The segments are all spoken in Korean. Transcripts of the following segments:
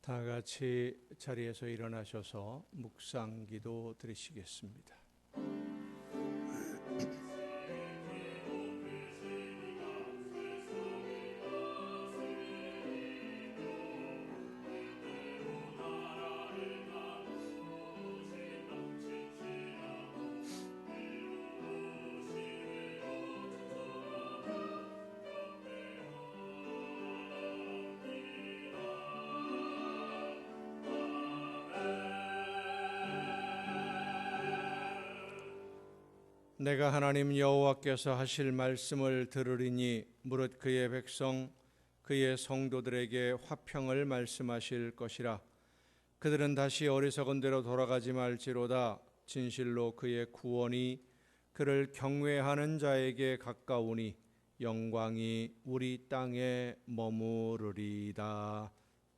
다 같이 자리에서 일어나셔서 묵상기도 드리시겠습니다. 내가 하나님 여호와께서 하실 말씀을 들으리니 무릇 그의 백성 그의 성도들에게 화평을 말씀하실 것이라. 그들은 다시 어리석은 대로 돌아가지 말지로다. 진실로 그의 구원이 그를 경외하는 자에게 가까우니 영광이 우리 땅에 머무르리다.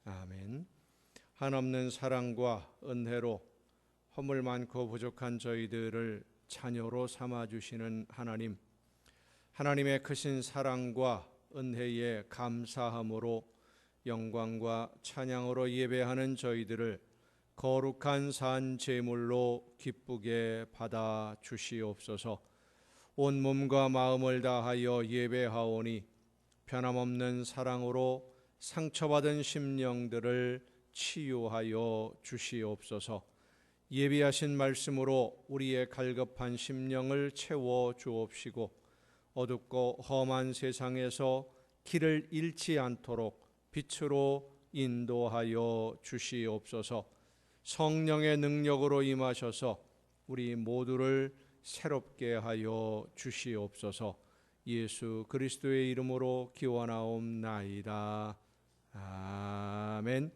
아멘. 한없는 사랑과 은혜로 허물 많고 부족한 저희들을 자녀로 삼아주시는 하나님, 하나님의 크신 사랑과 은혜에 감사함으로 영광과 찬양으로 예배하는 저희들을 거룩한 산 제물로 기쁘게 받아 주시옵소서. 온 몸과 마음을 다하여 예배하오니 변함없는 사랑으로 상처받은 심령들을 치유하여 주시옵소서. 예비하신 말씀으로 우리의 갈급한 심령을 채워 주옵시고 어둡고 험한 세상에서 길을 잃지 않도록 빛으로 인도하여 주시옵소서. 성령의 능력으로 임하셔서 우리 모두를 새롭게 하여 주시옵소서. 예수 그리스도의 이름으로 기원하옵나이다. 아멘.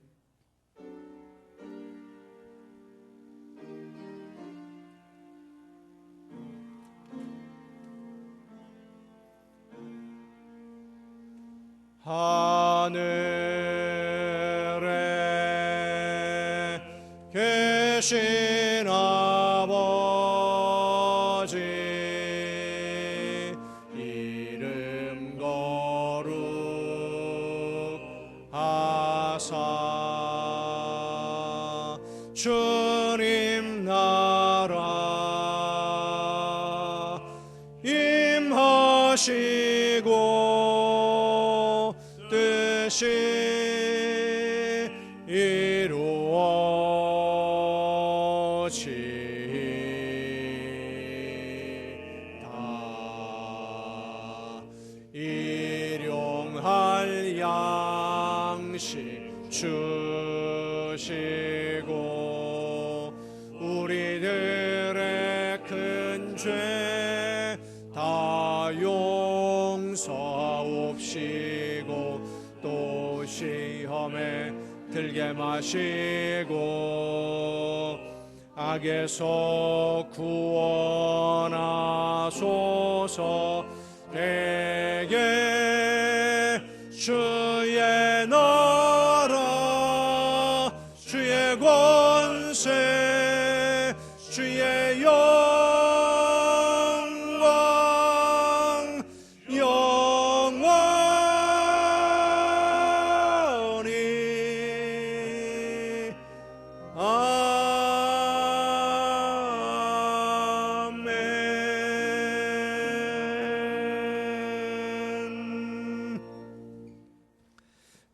하늘에 계신 아버지 이름 거룩하사 주님 나라 임하시고 뜻이 이루어지다. 일용할 양식 주시고 우리들의 큰 죄 다 용서하옵시고 또 시험에 들게 마시고 악에서 구원하소서. 대개 주의 나라 주의 권세 주의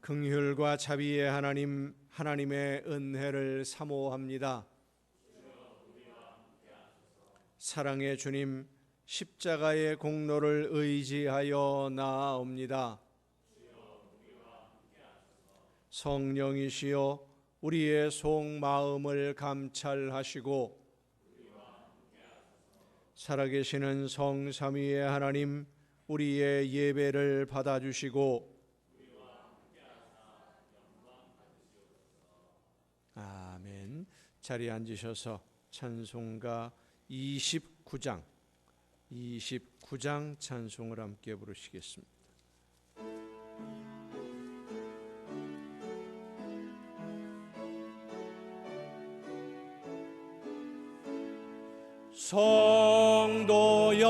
긍휼과 자비의 하나님, 하나님의 은혜를 사모합니다. 사랑의 주님, 십자가의 공로를 의지하여 나아옵니다. 성령이시여 우리의 속마음을 감찰하시고 살아계시는 성삼위의 하나님, 우리의 예배를 받아주시고 아멘. 자리에 앉으셔서 찬송가 29장 찬송을 함께 부르시겠습니다. 성도여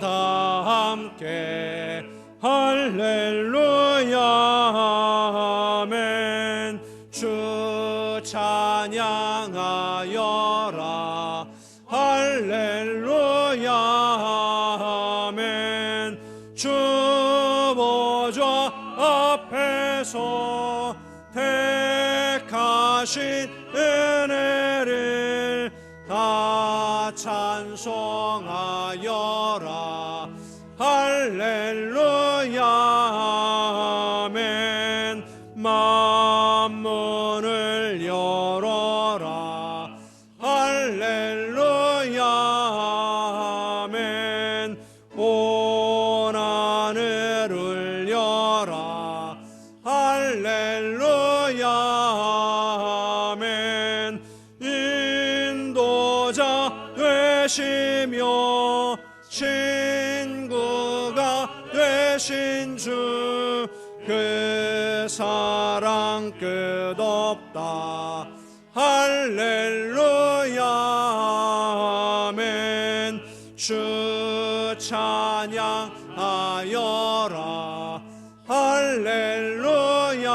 다 함께 할렐루야 아멘. 주 집에서 택하신 은혜를 다 찬송하여라. 할렐루야 아멘. 만문을 열어라. 할렐루야 아멘. 온 하늘을 열라. 할렐루야 아멘. 인도자 되시며 친구가 되신 주, 그 사랑 끝없다. 할렐루야 아멘. 주 찬양하여라. 할렐루야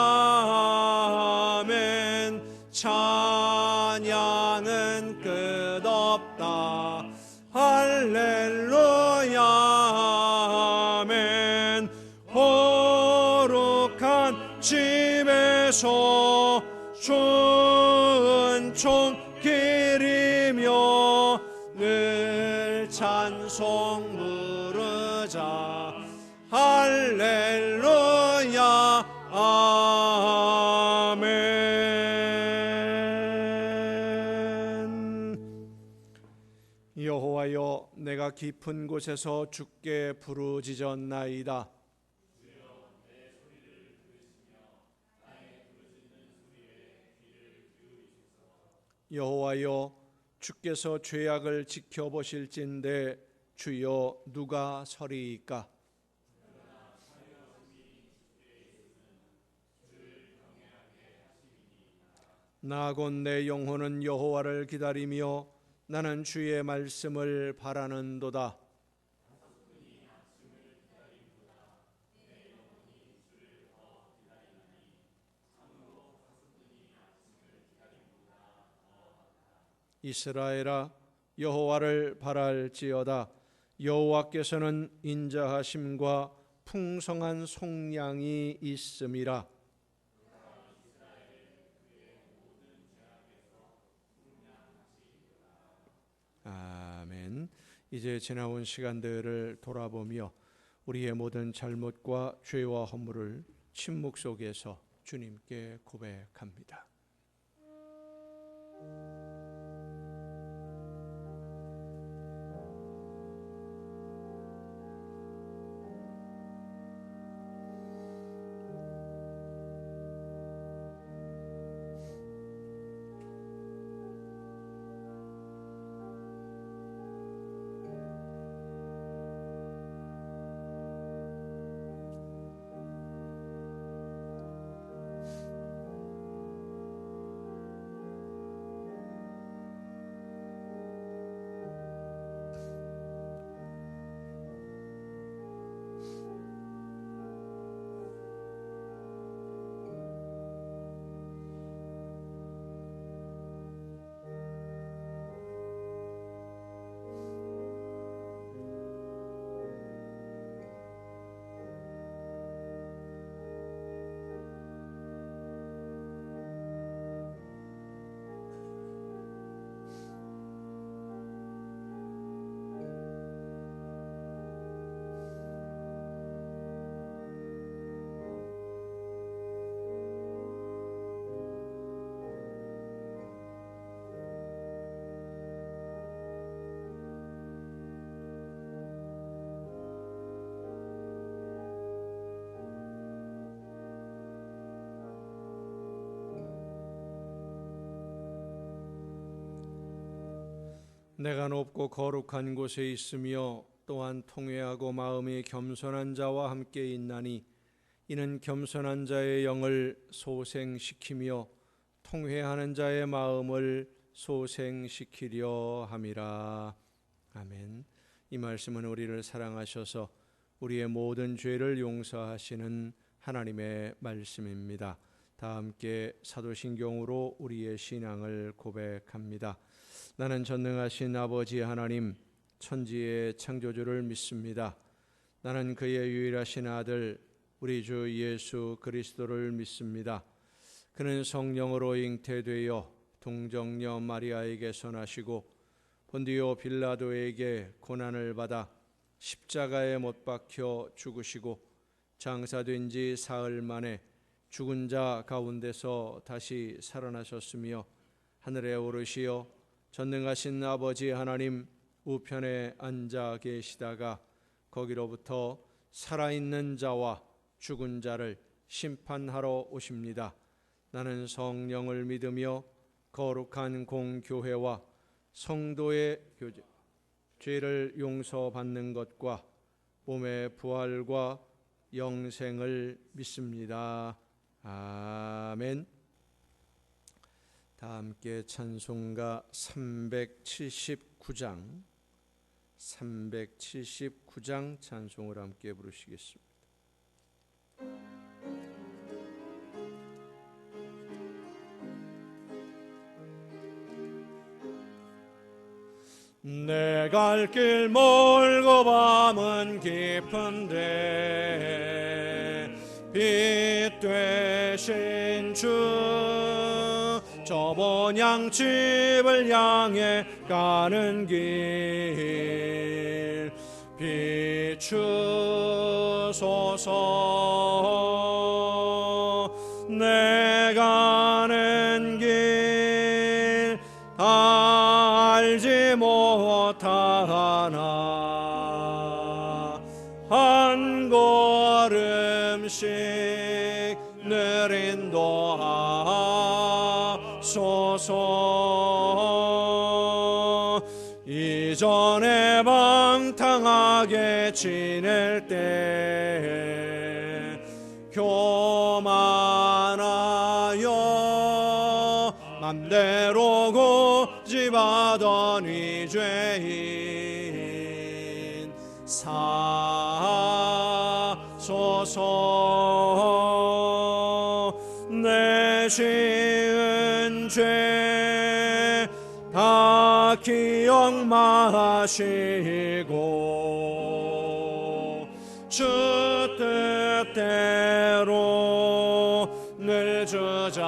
아멘. 찬양은 끝없다. 할렐루야 아멘. 거룩한 집에서 좋은 총길이며 늘 찬송 부르자. 할렐루야 아멘. 여호와여, 내가 깊은 곳에서 주께 부르짖었나이다. 여호와여, 주께서 죄악을 지켜보실진대 주여 누가 서리이까? 나 곧 내 영혼은 여호와를 기다리며 나는 주의 말씀을 바라는도다. 이스라엘아, 여호와를 바랄지어다. 여호와께서는 인자하심과 풍성한 속량이 있음이라. 아멘. 이제 지나온 시간들을 돌아보며 우리의 모든 잘못과 죄와 허물을 침묵 속에서 주님께 고백합니다. 내가 높고 거룩한 곳에 있으며 또한 통회하고 마음이 겸손한 자와 함께 있나니 이는 겸손한 자의 영을 소생시키며 통회하는 자의 마음을 소생시키려 함이라. 아멘. 이 말씀은 우리를 사랑하셔서 우리의 모든 죄를 용서하시는 하나님의 말씀입니다. 다 함께 사도신경으로 우리의 신앙을 고백합니다. 나는 전능하신 아버지 하나님, 천지의 창조주를 믿습니다. 나는 그의 유일하신 아들 우리 주 예수 그리스도를 믿습니다. 그는 성령으로 잉태되어 동정녀 마리아에게서 나시고 본디오 빌라도에게 고난을 받아 십자가에 못 박혀 죽으시고 장사된 지 사흘 만에 죽은 자 가운데서 다시 살아나셨으며 하늘에 오르시어 전능하신 아버지 하나님 우편에 앉아 계시다가 거기로부터 살아있는 자와 죽은 자를 심판하러 오십니다. 나는 성령을 믿으며 거룩한 공교회와 성도의 교제, 죄를 용서받는 것과 몸의 부활과 영생을 믿습니다. 아멘. 다 함께 찬송가 379장 찬송을 함께 부르시겠습니다. 내 갈 길 멀고 밤은 깊은데 빛 되신 주 저 본향집을 향해 가는 길 비추소서. 내 가는 길 다 알지 못하나 한 걸음씩 늘 인도하소서. 이전에 방탕하게 지낼 때 교만하여 맘대로 고집하던 이 죄인 사소서. 내 지은 죄 다 기억 마시고 주 뜻대로 늘 주장하소서.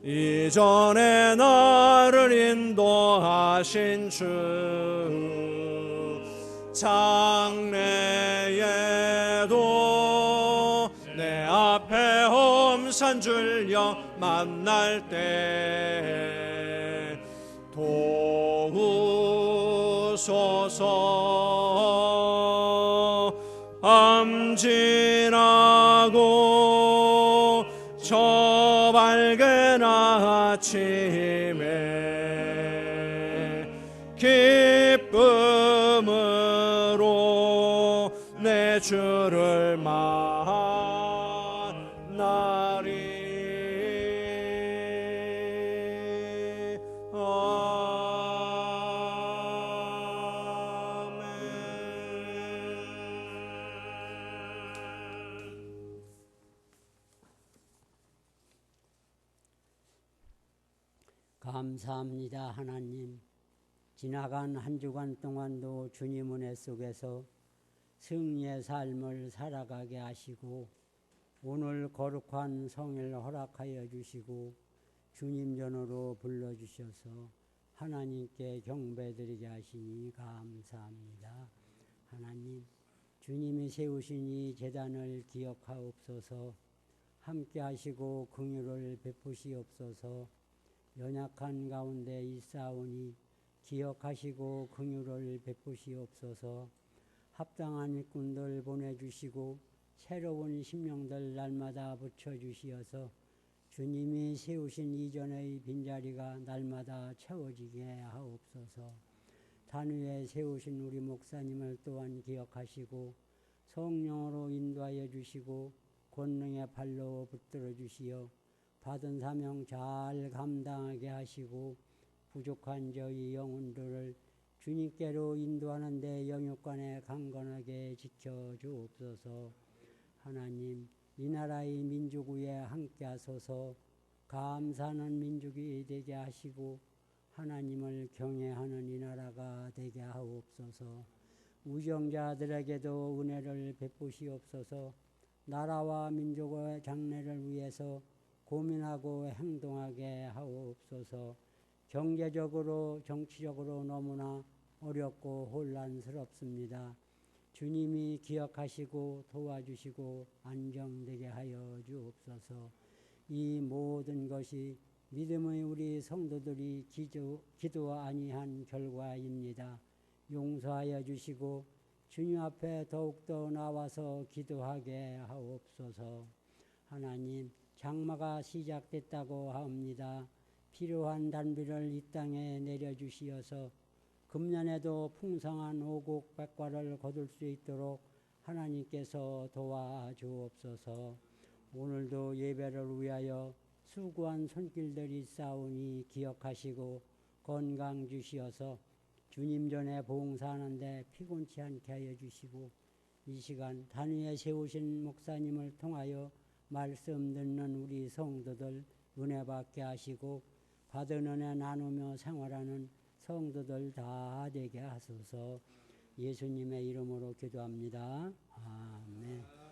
이전에 나를 인도하신 주 장래에도 내 앞에 험산 줄려 만날 때 도우소서. 밤 지나고 저 밝은 아침에 기쁨으로 내 주를 만나리. 감사합니다. 하나님, 지나간 한 주간 동안도 주님 은혜 속에서 승리의 삶을 살아가게 하시고 오늘 거룩한 성일 허락하여 주시고 주님 전으로 불러주셔서 하나님께 경배드리게 하시니 감사합니다. 하나님, 주님이 세우신 이 제단을 기억하옵소서. 함께 하시고 긍휼을 베푸시옵소서. 연약한 가운데 있사오니 기억하시고 긍휼을 베푸시옵소서. 합당한 일꾼들 보내주시고 새로운 심령들 날마다 붙여주시어서 주님이 세우신 이전의 빈자리가 날마다 채워지게 하옵소서. 단위에 세우신 우리 목사님을 또한 기억하시고 성령으로 인도하여 주시고 권능의 발로 붙들어 주시어 받은 사명 잘 감당하게 하시고 부족한 저희 영혼들을 주님께로 인도하는 데 영육간에 강건하게 지켜주옵소서. 하나님, 이 나라의 민족 위에 함께 하소서. 감사하는 민족이 되게 하시고 하나님을 경외하는 이 나라가 되게 하옵소서. 우정자들에게도 은혜를 베푸시옵소서. 나라와 민족의 장래를 위해서 고민하고 행동하게 하옵소서. 경제적으로 정치적으로 너무나 어렵고 혼란스럽습니다. 주님이 기억하시고 도와주시고 안정되게 하여 주옵소서. 이 모든 것이 믿음의 우리 성도들이 기도 아니한 결과입니다. 용서하여 주시고 주님 앞에 더욱더 나와서 기도하게 하옵소서. 하나님, 장마가 시작됐다고 합니다. 필요한 단비를 이 땅에 내려주시어서 금년에도 풍성한 오곡 백과를 거둘 수 있도록 하나님께서 도와주옵소서. 오늘도 예배를 위하여 수고한 손길들이 싸우니 기억하시고 건강 주시어서 주님 전에 봉사하는데 피곤치 않게 하여 주시고 이 시간 단위에 세우신 목사님을 통하여 말씀 듣는 우리 성도들 은혜 받게 하시고 받은 은혜 나누며 생활하는 성도들 다 되게 하소서. 예수님의 이름으로 기도합니다. 아멘.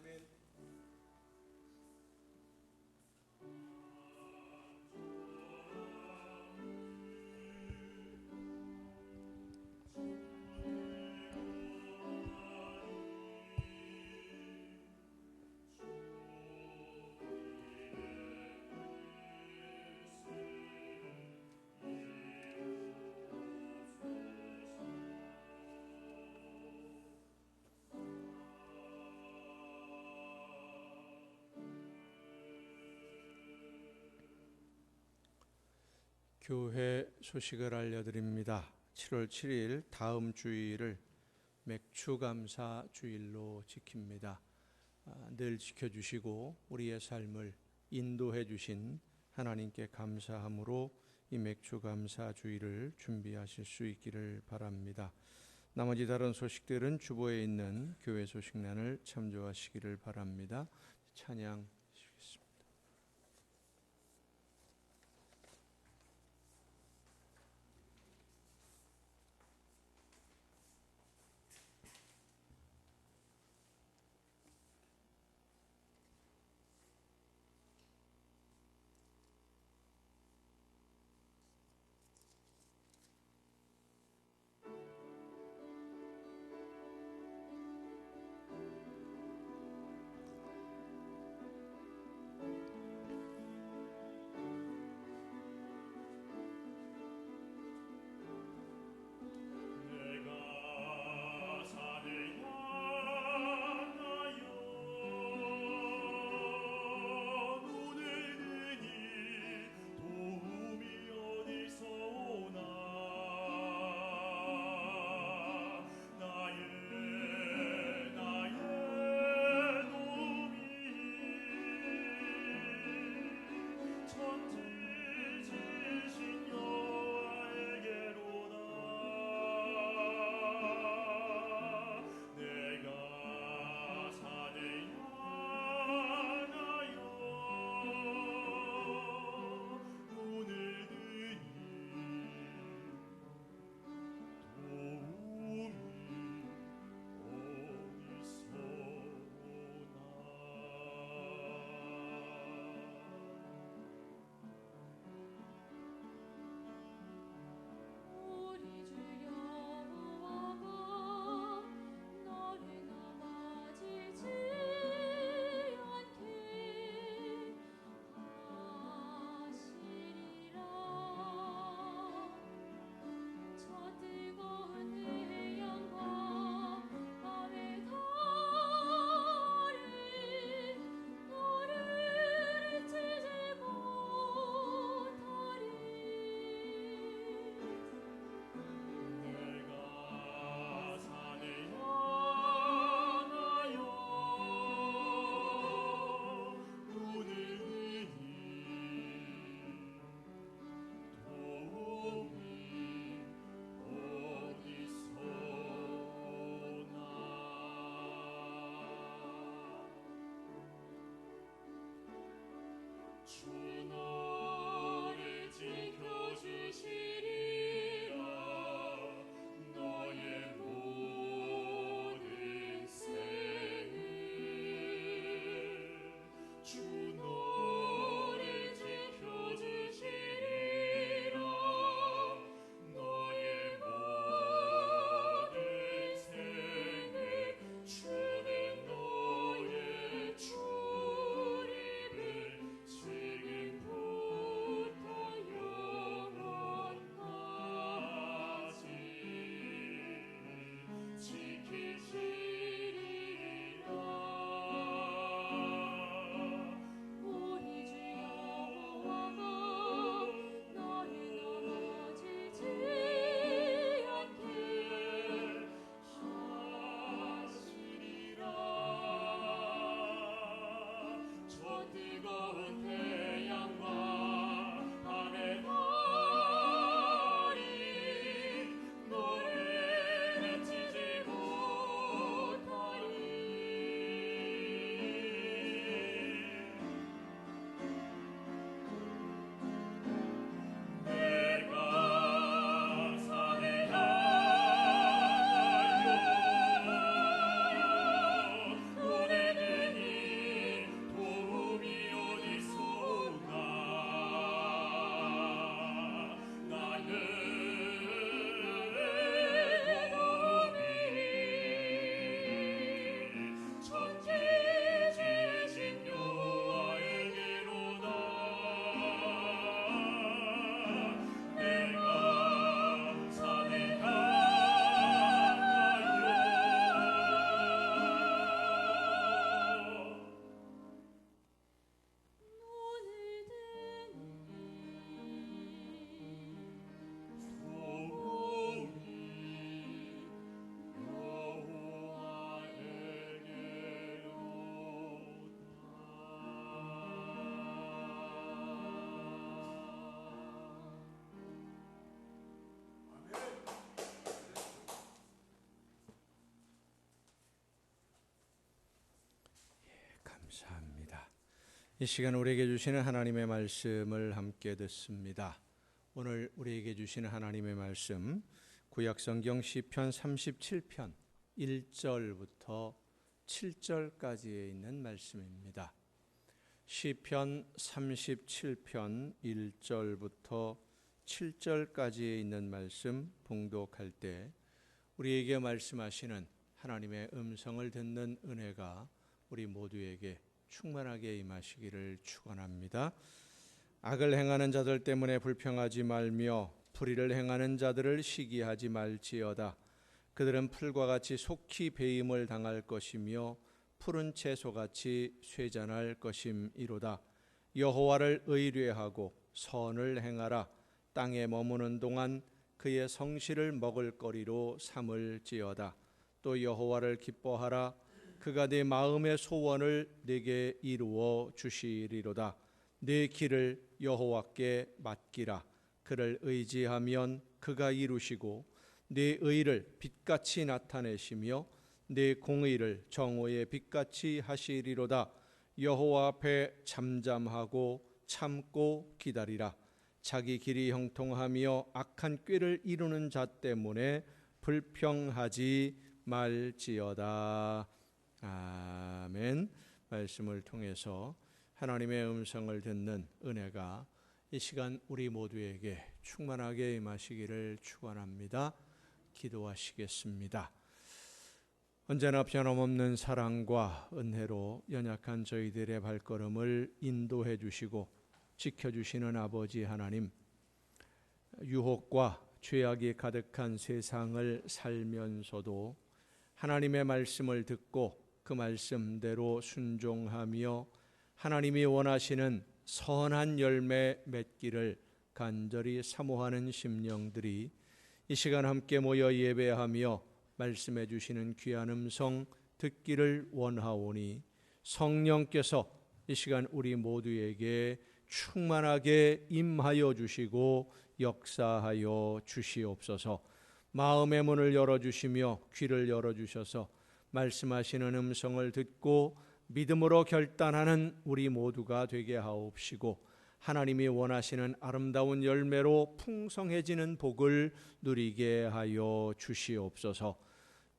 교회 소식을 알려드립니다. 7월 7일 다음 주일을 맥추감사 주일로 지킵니다. 늘 지켜주시고 우리의 삶을 인도해 주신 하나님께 감사함으로 이 맥추감사 주일을 준비하실 수 있기를 바랍니다. 나머지 다른 소식들은 주보에 있는 교회 소식란을 참조하시기를 바랍니다. 찬양 주시겠습니다. 뜨거운 태양과 밤의 달이 너를 해치지 못하리. 내가 산에 향하여 보내느니 도움이 어디서 오나. 나는 도움이 천지 지으신 여호와에게로다. 내가 산에 향하여 감사합니다. 이 시간 우리에게 주시는 하나님의 말씀을 함께 듣습니다. 오늘 우리에게 주시는 하나님의 말씀 구약성경 시편 37편 1절부터 7절까지에 있는 말씀입니다. 시편 37편 1절부터 7절까지에 있는 말씀 봉독할 때 우리에게 말씀하시는 하나님의 음성을 듣는 은혜가 우리 모두에게 충만하게 임하시기를 축원합니다. 악을 행하는 자들 때문에 불평하지 말며 불의를 행하는 자들을 시기하지 말지어다. 그들은 풀과 같이 속히 배임을 당할 것이며 푸른 채소같이 쇠잔할 것임이로다. 여호와를 의뢰하고 선을 행하라. 땅에 머무는 동안 그의 성실을 먹을거리로 삼을지어다. 또 여호와를 기뻐하라. 그가 네 마음의 소원을 네게 이루어 주시리로다. 네 길을 여호와께 맡기라. 그를 의지하면 그가 이루시고 네 의를 빛같이 나타내시며 네 공의를 정오의 빛같이 하시리로다. 여호와 앞에 잠잠하고 참고 기다리라. 자기 길이 형통하며 악한 꾀를 이루는 자 때문에 불평하지 말지어다. 아멘. 말씀을 통해서 하나님의 음성을 듣는 은혜가 이 시간 우리 모두에게 충만하게 임하시기를 축원합니다. 기도하시겠습니다. 언제나 변함없는 사랑과 은혜로 연약한 저희들의 발걸음을 인도해 주시고 지켜주시는 아버지 하나님, 유혹과 죄악이 가득한 세상을 살면서도 하나님의 말씀을 듣고 그 말씀대로 순종하며 하나님이 원하시는 선한 열매 맺기를 간절히 사모하는 심령들이 이 시간 함께 모여 예배하며 말씀해 주시는 귀한 음성 듣기를 원하오니 성령께서 이 시간 우리 모두에게 충만하게 임하여 주시고 역사하여 주시옵소서. 마음의 문을 열어주시며 귀를 열어주셔서 말씀하시는 음성을 듣고 믿음으로 결단하는 우리 모두가 되게 하옵시고 하나님이 원하시는 아름다운 열매로 풍성해지는 복을 누리게 하여 주시옵소서.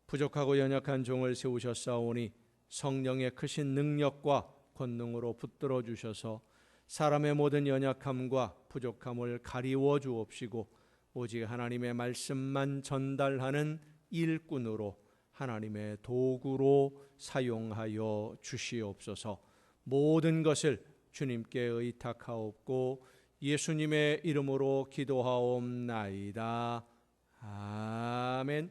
부족하고 연약한 종을 세우셨사오니 성령의 크신 능력과 권능으로 붙들어 주셔서 사람의 모든 연약함과 부족함을 가리워 주옵시고 오직 하나님의 말씀만 전달하는 일꾼으로 하나님의 도구로 사용하여 주시옵소서. 모든 것을 주님께 의탁하옵고 예수님의 이름으로 기도하옵나이다. 아멘.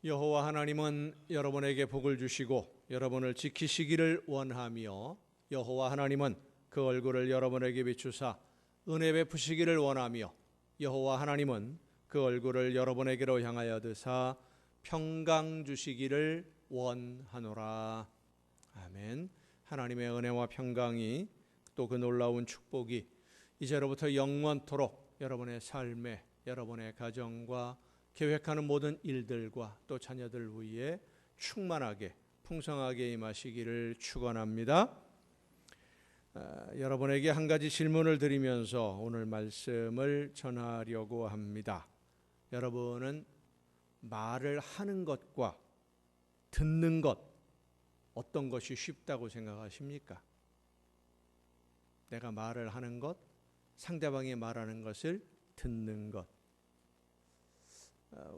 여호와 하나님은 여러분에게 복을 주시고 여러분을 지키시기를 원하며 여호와 하나님은 그 얼굴을 여러분에게 비추사 은혜 베푸시기를 원하며 여호와 하나님은 그 얼굴을 여러분에게로 향하여 드사 평강 주시기를 원하노라. 아멘. 하나님의 은혜와 평강이 또 그 놀라운 축복이 이제로부터 영원토록 여러분의 삶에, 여러분의 가정과 계획하는 모든 일들과 또 자녀들 위에 충만하게 풍성하게 임하시기를 축원합니다. 여러분에게 한 가지 질문을 드리면서 오늘 말씀을 전하려고 합니다. 여러분은 말을 하는 것과 듣는 것 어떤 것이 쉽다고 생각하십니까? 내가 말을 하는 것, 상대방이 말하는 것을 듣는 것.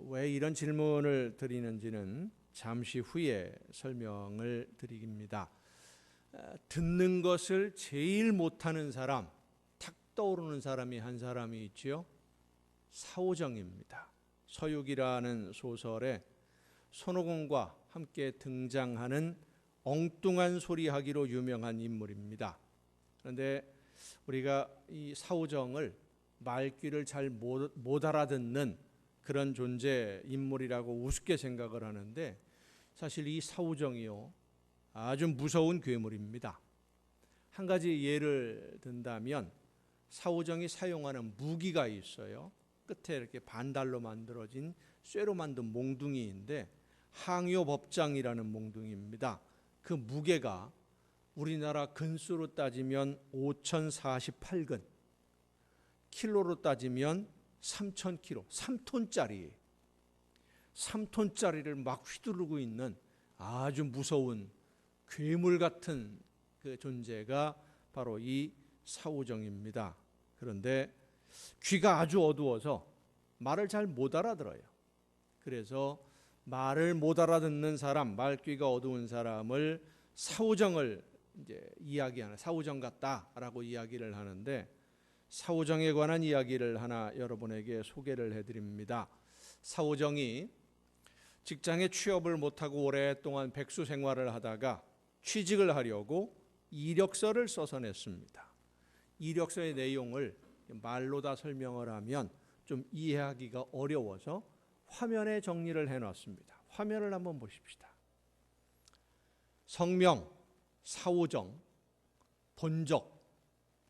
왜 이런 질문을 드리는지는 잠시 후에 설명을 드립니다. 듣는 것을 제일 못하는 사람, 탁 떠오르는 사람이 한 사람이 있지요. 사오정입니다. 서육이라는 소설에 손오공과 함께 등장하는 엉뚱한 소리하기로 유명한 인물입니다. 그런데 우리가 이 사오정을 말귀를 잘 못 알아듣는 그런 존재 인물이라고 우습게 생각을 하는데 사실 이 사오정이요 아주 무서운 괴물입니다. 한 가지 예를 든다면 사오정이 사용하는 무기가 있어요. 끝에 이렇게 반달로 만들어진 쇠로 만든 몽둥이인데 항요법장이라는 몽둥이입니다. 그 무게가 우리나라 근수로 따지면 5,048근, 킬로로 따지면 3,000kg, 3톤짜리, 3톤짜리를 막 휘두르고 있는 아주 무서운 괴물 같은 그 존재가 바로 이 사오정입니다. 그런데 귀가 아주 어두워서 말을 잘 못 알아들어요. 그래서 말을 못 알아듣는 사람, 말귀가 어두운 사람을 사오정을 이제 이야기하는 사오정 같다라고 이야기를 하는데 사오정에 관한 이야기를 하나 여러분에게 소개를 해드립니다. 사오정이 직장에 취업을 못하고 오랫동안 백수 생활을 하다가 취직을 하려고 이력서를 써서 냈습니다. 이력서의 내용을 말로 다 설명을 하면 좀 이해하기가 어려워서 화면에 정리를 해놨습니다. 화면을 한번 보십시다. 성명 사오정, 본적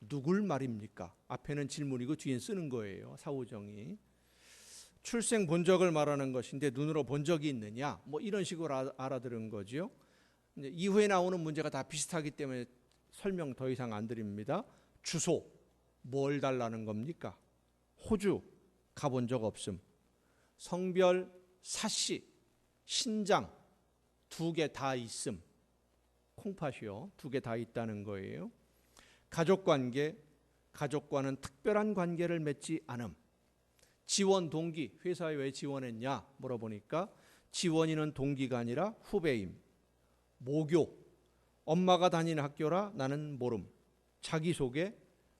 누굴 말입니까? 앞에는 질문이고 뒤엔 쓰는 거예요. 사오정이 출생 본적을 말하는 것인데 눈으로 본 적이 있느냐? 뭐 이런 식으로 알아들은 거죠. 이후에 나오는 문제가 다 비슷하기 때문에 설명 더 이상 안 드립니다. 주소 뭘 달라는 겁니까? 호주 가본 적 없음. 성별 사씨 신장 2개 다 있음. 콩팥이요 2개 다 있다는 거예요. 가족관계 가족과는 특별한 관계를 맺지 않음. 지원 동기 회사에 왜 지원했냐 물어보니까 지원이는 동기가 아니라 후배임. 모교 엄마가 다니는 학교라 나는 모름. 자기소개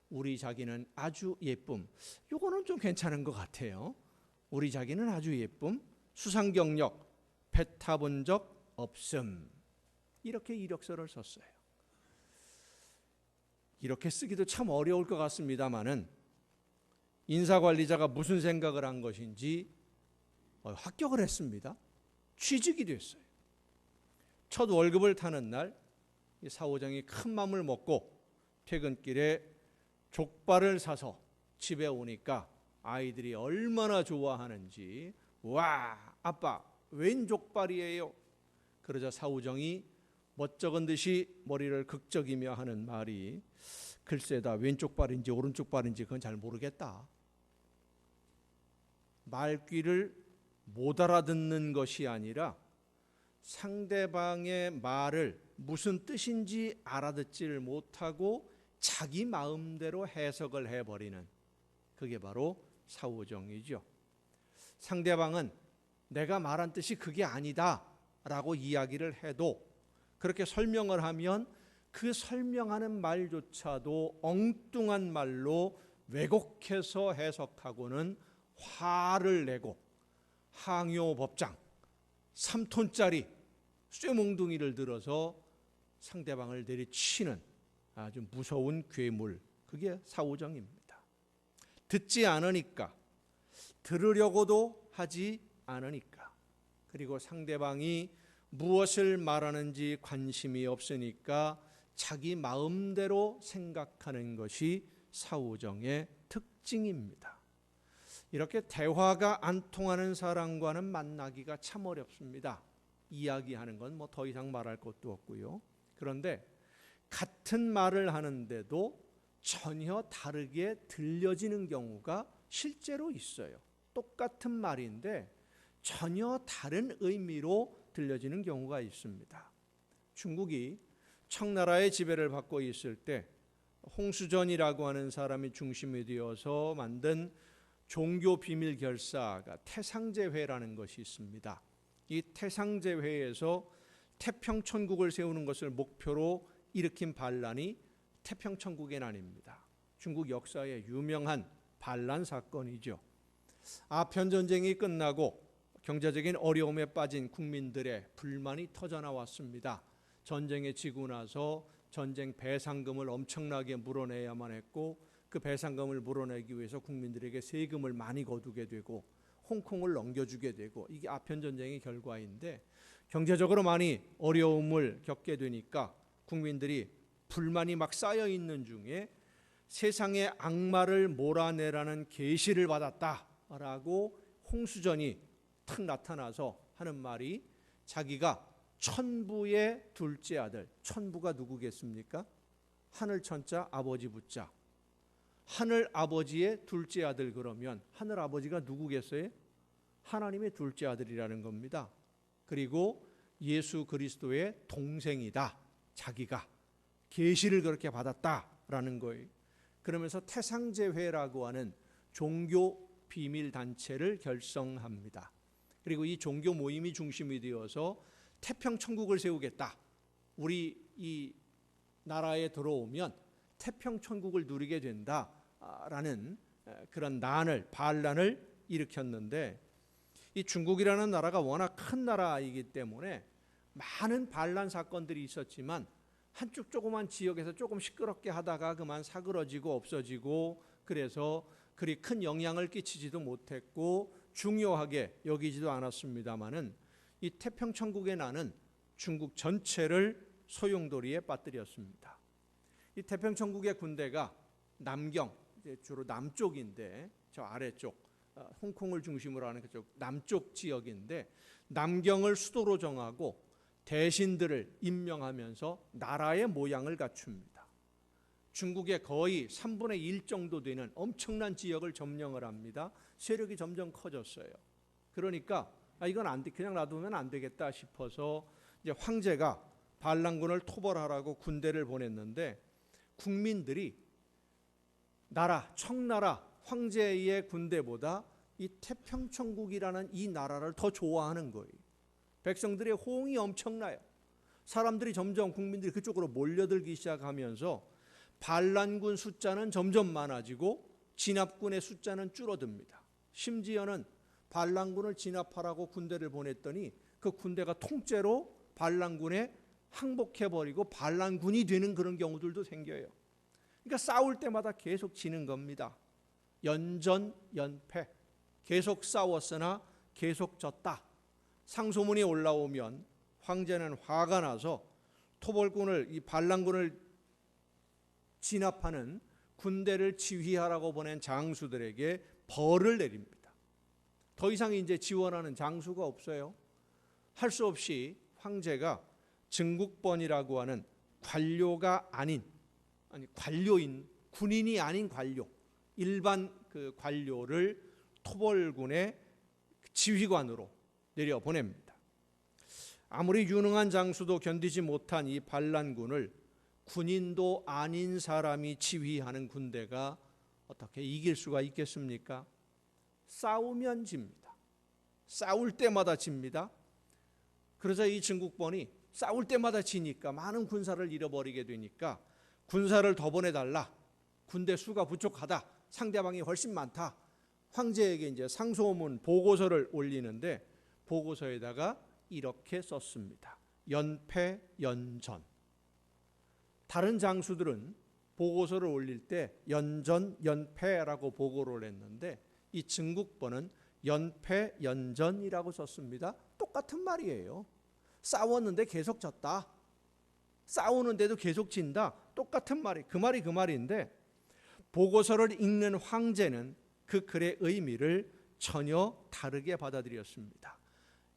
우리 자기는 아주 예쁨. 요거는 좀 괜찮은 것 같아요. 우리 자기는 아주 예쁨. 수상 경력 배 타본 적 없음. 이렇게 이력서를 썼어요. 이렇게 쓰기도 참 어려울 것 같습니다만은 인사관리자가 무슨 생각을 한 것인지 합격을 했습니다. 취직이 됐어요. 첫 월급을 타는 날 사오정이 큰 맘을 먹고 퇴근길에 족발을 사서 집에 오니까 아이들이 얼마나 좋아하는지 와 아빠 웬 족발이에요? 그러자 사오정이 멋쩍은 듯이 머리를 극적이며 하는 말이 글쎄다 왼쪽 발인지 오른쪽 발인지 그건 잘 모르겠다. 말귀를 못 알아듣는 것이 아니라 상대방의 말을 무슨 뜻인지 알아듣지를 못하고 자기 마음대로 해석을 해버리는 그게 바로 사오정이죠. 상대방은 내가 말한 뜻이 그게 아니다 라고 이야기를 해도 그렇게 설명을 하면 그 설명하는 말조차도 엉뚱한 말로 왜곡해서 해석하고는 화를 내고 항요법장 3톤짜리 쇠몽둥이를 들어서 상대방을 내리치는 아주 무서운 괴물, 그게 사오정입니다. 듣지 않으니까, 들으려고도 하지 않으니까, 그리고 상대방이 무엇을 말하는지 관심이 없으니까 자기 마음대로 생각하는 것이 사우정의 특징입니다. 이렇게 대화가 안 통하는 사람과는 만나기가 참 어렵습니다. 이야기하는 건 뭐 더 이상 말할 것도 없고요. 그런데 같은 말을 하는데도 전혀 다르게 들려지는 경우가 실제로 있어요. 똑같은 말인데 전혀 다른 의미로 들려지는 경우가 있습니다. 중국이 청나라의 지배를 받고 있을 때 홍수전이라고 하는 사람이 중심이 되어서 만든 종교 비밀 결사가 태상제회라는 것이 있습니다. 이 태상제회에서 태평천국을 세우는 것을 목표로 일으킨 반란이 태평천국의 난입니다. 중국 역사의 유명한 반란 사건이죠. 아편전쟁이 끝나고 경제적인 어려움에 빠진 국민들의 불만이 터져나왔습니다. 전쟁에 지고 나서 전쟁 배상금을 엄청나게 물어내야만 했고 그 배상금을 물어내기 위해서 국민들에게 세금을 많이 거두게 되고 홍콩을 넘겨주게 되고 이게 아편전쟁의 결과인데 경제적으로 많이 어려움을 겪게 되니까 국민들이 불만이 막 쌓여 있는 중에 세상의 악마를 몰아내라는 계시를 받았다라고 홍수전이 탁 나타나서 하는 말이 자기가 천부의 둘째 아들, 천부가 누구겠습니까? 하늘 천자 아버지 부자. 하늘 아버지의 둘째 아들 그러면 하늘 아버지가 누구겠어요? 하나님의 둘째 아들이라는 겁니다. 그리고 예수 그리스도의 동생이다. 자기가 계시를 그렇게 받았다라는 거예요. 그러면서 태상제회라고 하는 종교 비밀 단체를 결성합니다. 그리고 이 종교 모임이 중심이 되어서 태평천국을 세우겠다. 우리 이 나라에 들어오면 태평천국을 누리게 된다라는 그런 반란을 일으켰는데 이 중국이라는 나라가 워낙 큰 나라이기 때문에 많은 반란 사건들이 있었지만 한쪽 조그만 지역에서 조금 시끄럽게 하다가 그만 사그러지고 없어지고 그래서 그리 큰 영향을 끼치지도 못했고 중요하게 여기지도 않았습니다마는 이 태평천국의 난은 중국 전체를 소용돌이에 빠뜨렸습니다. 이 태평천국의 군대가 남경, 주로 남쪽인데 저 아래쪽 홍콩을 중심으로 하는 그쪽 남쪽 지역인데 남경을 수도로 정하고 대신들을 임명하면서 나라의 모양을 갖춥니다. 중국의 거의 3분의 1 정도 되는 엄청난 지역을 점령을 합니다. 세력이 점점 커졌어요. 그러니까 이건 안 돼, 그냥 놔두면 안 되겠다 싶어서 이제 황제가 반란군을 토벌하라고 군대를 보냈는데 국민들이 청나라 황제의 군대보다 이 태평천국이라는 이 나라를 더 좋아하는 거예요. 백성들의 호응이 엄청나요. 사람들이 점점 국민들이 그쪽으로 몰려들기 시작하면서 반란군 숫자는 점점 많아지고 진압군의 숫자는 줄어듭니다. 심지어는 반란군을 진압하라고 군대를 보냈더니 그 군대가 통째로 반란군에 항복해버리고 반란군이 되는 그런 경우들도 생겨요. 그러니까 싸울 때마다 계속 지는 겁니다. 연전연패. 계속 싸웠으나 계속 졌다. 상소문이 올라오면 황제는 화가 나서 토벌군을 이 반란군을 진압하는 군대를 지휘하라고 보낸 장수들에게 벌을 내립니다. 더 이상 이제 지원하는 장수가 없어요. 할 수 없이 황제가 증국번이라고 하는 관료인 군인이 아닌 관료, 일반 그 관료를 토벌군의 지휘관으로 내려보냅니다. 아무리 유능한 장수도 견디지 못한 이 반란군을 군인도 아닌 사람이 지휘하는 군대가 어떻게 이길 수가 있겠습니까? 싸우면 집니다. 싸울 때마다 집니다. 그래서 이 증국번이 싸울 때마다 지니까 많은 군사를 잃어버리게 되니까 군사를 더 보내달라. 군대 수가 부족하다. 상대방이 훨씬 많다. 황제에게 이제 상소문 보고서를 올리는데 보고서에다가 이렇게 썼습니다. 연패연전. 다른 장수들은 보고서를 올릴 때 연전연패라고 보고를 했는데 이 증국번은 연패연전이라고 썼습니다. 똑같은 말이에요. 싸웠는데 계속 졌다. 싸우는데도 계속 진다. 똑같은 말이 그 말인데 보고서를 읽는 황제는 그 글의 의미를 전혀 다르게 받아들였습니다.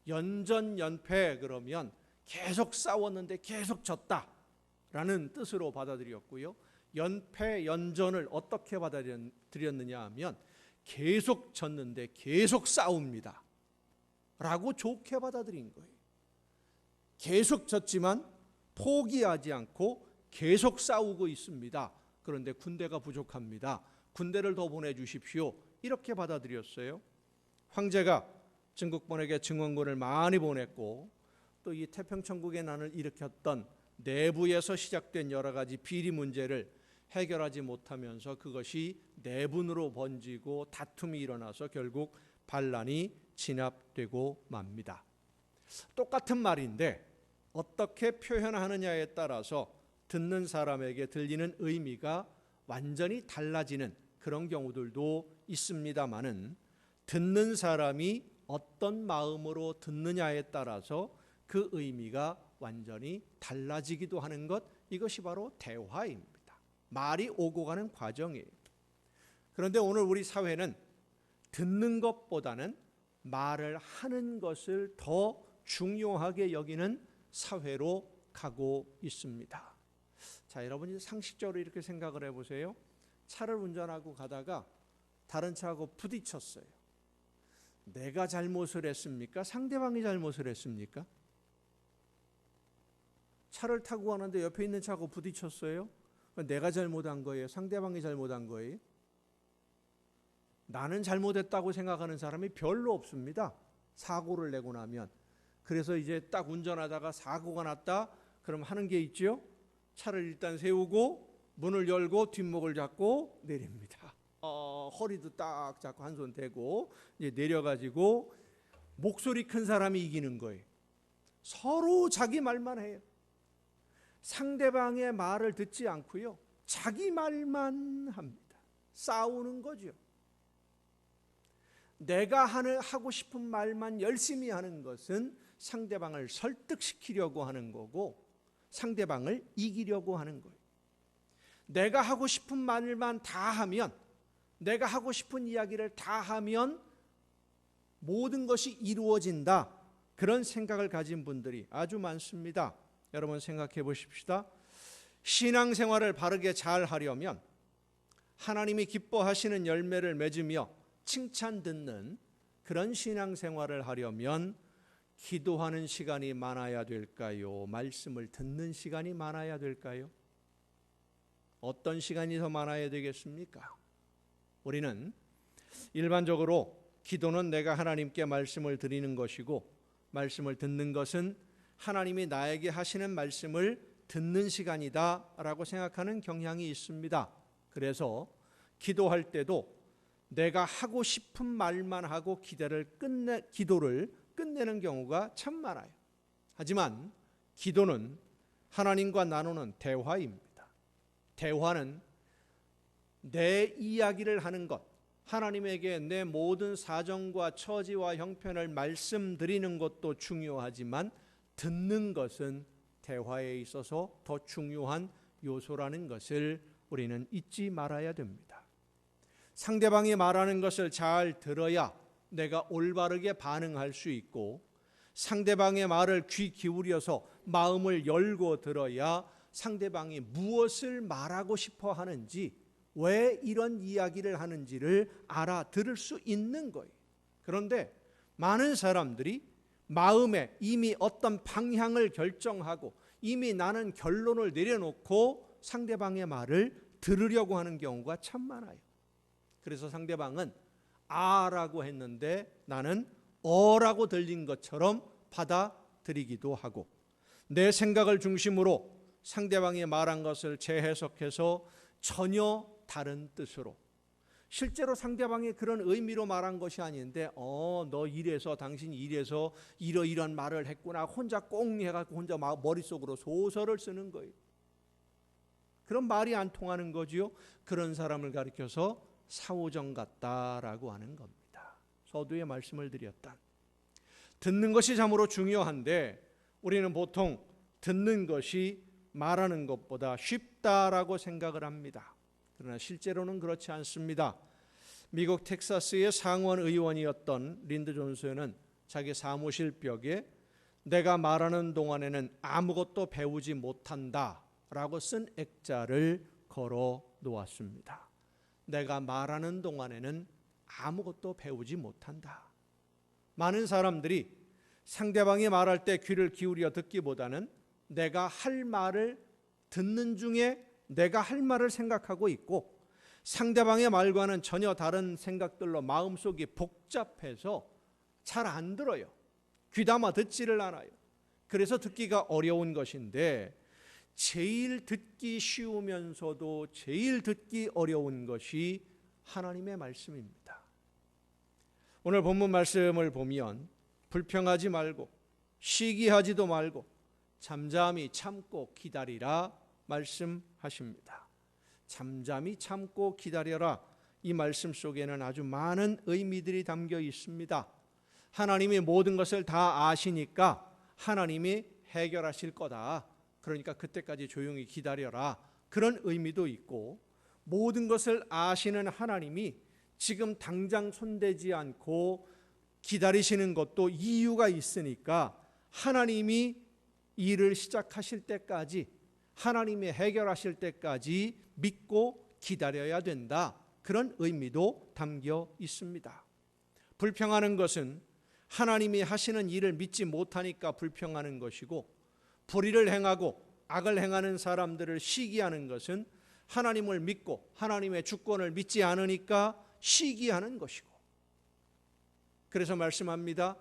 연전연패 그러면 계속 싸웠는데 계속 졌다라는 뜻으로 받아들였고요. 연패 연전을 어떻게 받아들였느냐 하면 계속 졌는데 계속 싸웁니다 라고 좋게 받아들인 거예요. 계속 졌지만 포기하지 않고 계속 싸우고 있습니다. 그런데 군대가 부족합니다. 군대를 더 보내주십시오. 이렇게 받아들였어요. 황제가 증국본에게 증원군을 많이 보냈고 또 이 태평천국의 난을 일으켰던 내부에서 시작된 여러 가지 비리 문제를 해결하지 못하면서 그것이 내분으로 번지고 다툼이 일어나서 결국 반란이 진압되고 맙니다. 똑같은 말인데 어떻게 표현하느냐에 따라서 듣는 사람에게 들리는 의미가 완전히 달라지는 그런 경우들도 있습니다마는 듣는 사람이 어떤 마음으로 듣느냐에 따라서 그 의미가 완전히 달라지기도 하는 것, 이것이 바로 대화입니다. 말이 오고 가는 과정이에요. 그런데 오늘 우리 사회는 듣는 것보다는 말을 하는 것을 더 중요하게 여기는 사회로 가고 있습니다. 자, 여러분이 상식적으로 이렇게 생각을 해보세요. 차를 운전하고 가다가 다른 차하고 부딪혔어요. 내가 잘못을 했습니까? 상대방이 잘못을 했습니까? 차를 타고 가는데 옆에 있는 차하고 부딪혔어요. 내가 잘못한 거예요? 상대방이 잘못한 거예요? 나는 잘못했다고 생각하는 사람이 별로 없습니다. 사고를 내고 나면. 그래서 이제 딱 운전하다가 사고가 났다. 그럼 하는 게 있죠. 차를 일단 세우고 문을 열고 뒷목을 잡고 내립니다. 허리도 딱 잡고 한 손 대고 이제 내려가지고 목소리 큰 사람이 이기는 거예요. 서로 자기 말만 해요. 상대방의 말을 듣지 않고요. 자기 말만 합니다. 싸우는 거죠. 내가 하고 싶은 말만 열심히 하는 것은 상대방을 설득시키려고 하는 거고 상대방을 이기려고 하는 거예요. 내가 하고 싶은 말만 다 하면, 내가 하고 싶은 이야기를 다 하면 모든 것이 이루어진다. 그런 생각을 가진 분들이 아주 많습니다. 여러분 생각해 보십시다. 신앙생활을 바르게 잘 하려면 하나님이 기뻐하시는 열매를 맺으며 칭찬 듣는 그런 신앙생활을 하려면 기도하는 시간이 많아야 될까요? 말씀을 듣는 시간이 많아야 될까요? 어떤 시간이 더 많아야 되겠습니까? 우리는 일반적으로 기도는 내가 하나님께 말씀을 드리는 것이고 말씀을 듣는 것은 하나님이 나에게 하시는 말씀을 듣는 시간이다라고 생각하는 경향이 있습니다. 그래서 기도할 때도 내가 하고 싶은 말만 하고 기도를 끝내는 경우가 참 많아요. 하지만 기도는 하나님과 나누는 대화입니다. 대화는 내 이야기를 하는 것, 하나님에게 내 모든 사정과 처지와 형편을 말씀드리는 것도 중요하지만 듣는 것은 대화에 있어서 더 중요한 요소라는 것을 우리는 잊지 말아야 됩니다. 상대방이 말하는 것을 잘 들어야 내가 올바르게 반응할 수 있고 상대방의 말을 귀 기울여서 마음을 열고 들어야 상대방이 무엇을 말하고 싶어 하는지, 왜 이런 이야기를 하는지를 알아들을 수 있는 거예요. 그런데 많은 사람들이 마음에 이미 어떤 방향을 결정하고 이미 나는 결론을 내려놓고 상대방의 말을 들으려고 하는 경우가 참 많아요. 그래서 상대방은 아라고 했는데 나는 어라고 들린 것처럼 받아들이기도 하고 내 생각을 중심으로 상대방이 말한 것을 재해석해서 전혀 다른 뜻으로, 실제로 상대방이 그런 의미로 말한 것이 아닌데 너 이래서 당신이 이래서 이러이러한 말을 했구나 혼자 꽁 해갖고 혼자 머릿속으로 소설을 쓰는 거예요. 그런 말이 안 통하는 거지요. 그런 사람을 가리켜서 사오정 같다라고 하는 겁니다. 서두에 말씀을 드렸다. 듣는 것이 참으로 중요한데 우리는 보통 듣는 것이 말하는 것보다 쉽다라고 생각을 합니다. 그러나 실제로는 그렇지 않습니다. 미국 텍사스의 상원 의원이었던 린드 존슨은 자기 사무실 벽에 내가 말하는 동안에는 아무것도 배우지 못한다라고 쓴 액자를 걸어 놓았습니다. 내가 말하는 동안에는 아무것도 배우지 못한다. 많은 사람들이 상대방이 말할 때 귀를 기울여 듣기보다는 내가 할 말을 듣는 중에 내가 할 말을 생각하고 있고, 상대방의 말과는 전혀 다른 생각들로 마음속이 복잡해서 잘 안 들어요. 귀담아 듣지를 않아요. 그래서 듣기가 어려운 것인데, 제일 듣기 쉬우면서도 제일 듣기 어려운 것이 하나님의 말씀입니다. 오늘 본문 말씀을 보면 불평하지 말고 시기하지도 말고 잠잠히 참고 기다리라 말씀하십니다. 잠잠히 참고 기다려라. 이 말씀 속에는 아주 많은 의미들이 담겨 있습니다. 하나님이 모든 것을 다 아시니까 하나님이 해결하실 거다. 그러니까 그때까지 조용히 기다려라. 그런 의미도 있고, 모든 것을 아시는 하나님이 지금 당장 손대지 않고 기다리시는 것도 이유가 있으니까 하나님이 일을 시작하실 때까지, 하나님이 해결하실 때까지 믿고 기다려야 된다. 그런 의미도 담겨 있습니다. 불평하는 것은 하나님이 하시는 일을 믿지 못하니까 불평하는 것이고, 불의를 행하고 악을 행하는 사람들을 시기하는 것은 하나님을 믿고 하나님의 주권을 믿지 않으니까 시기하는 것이고, 그래서 말씀합니다.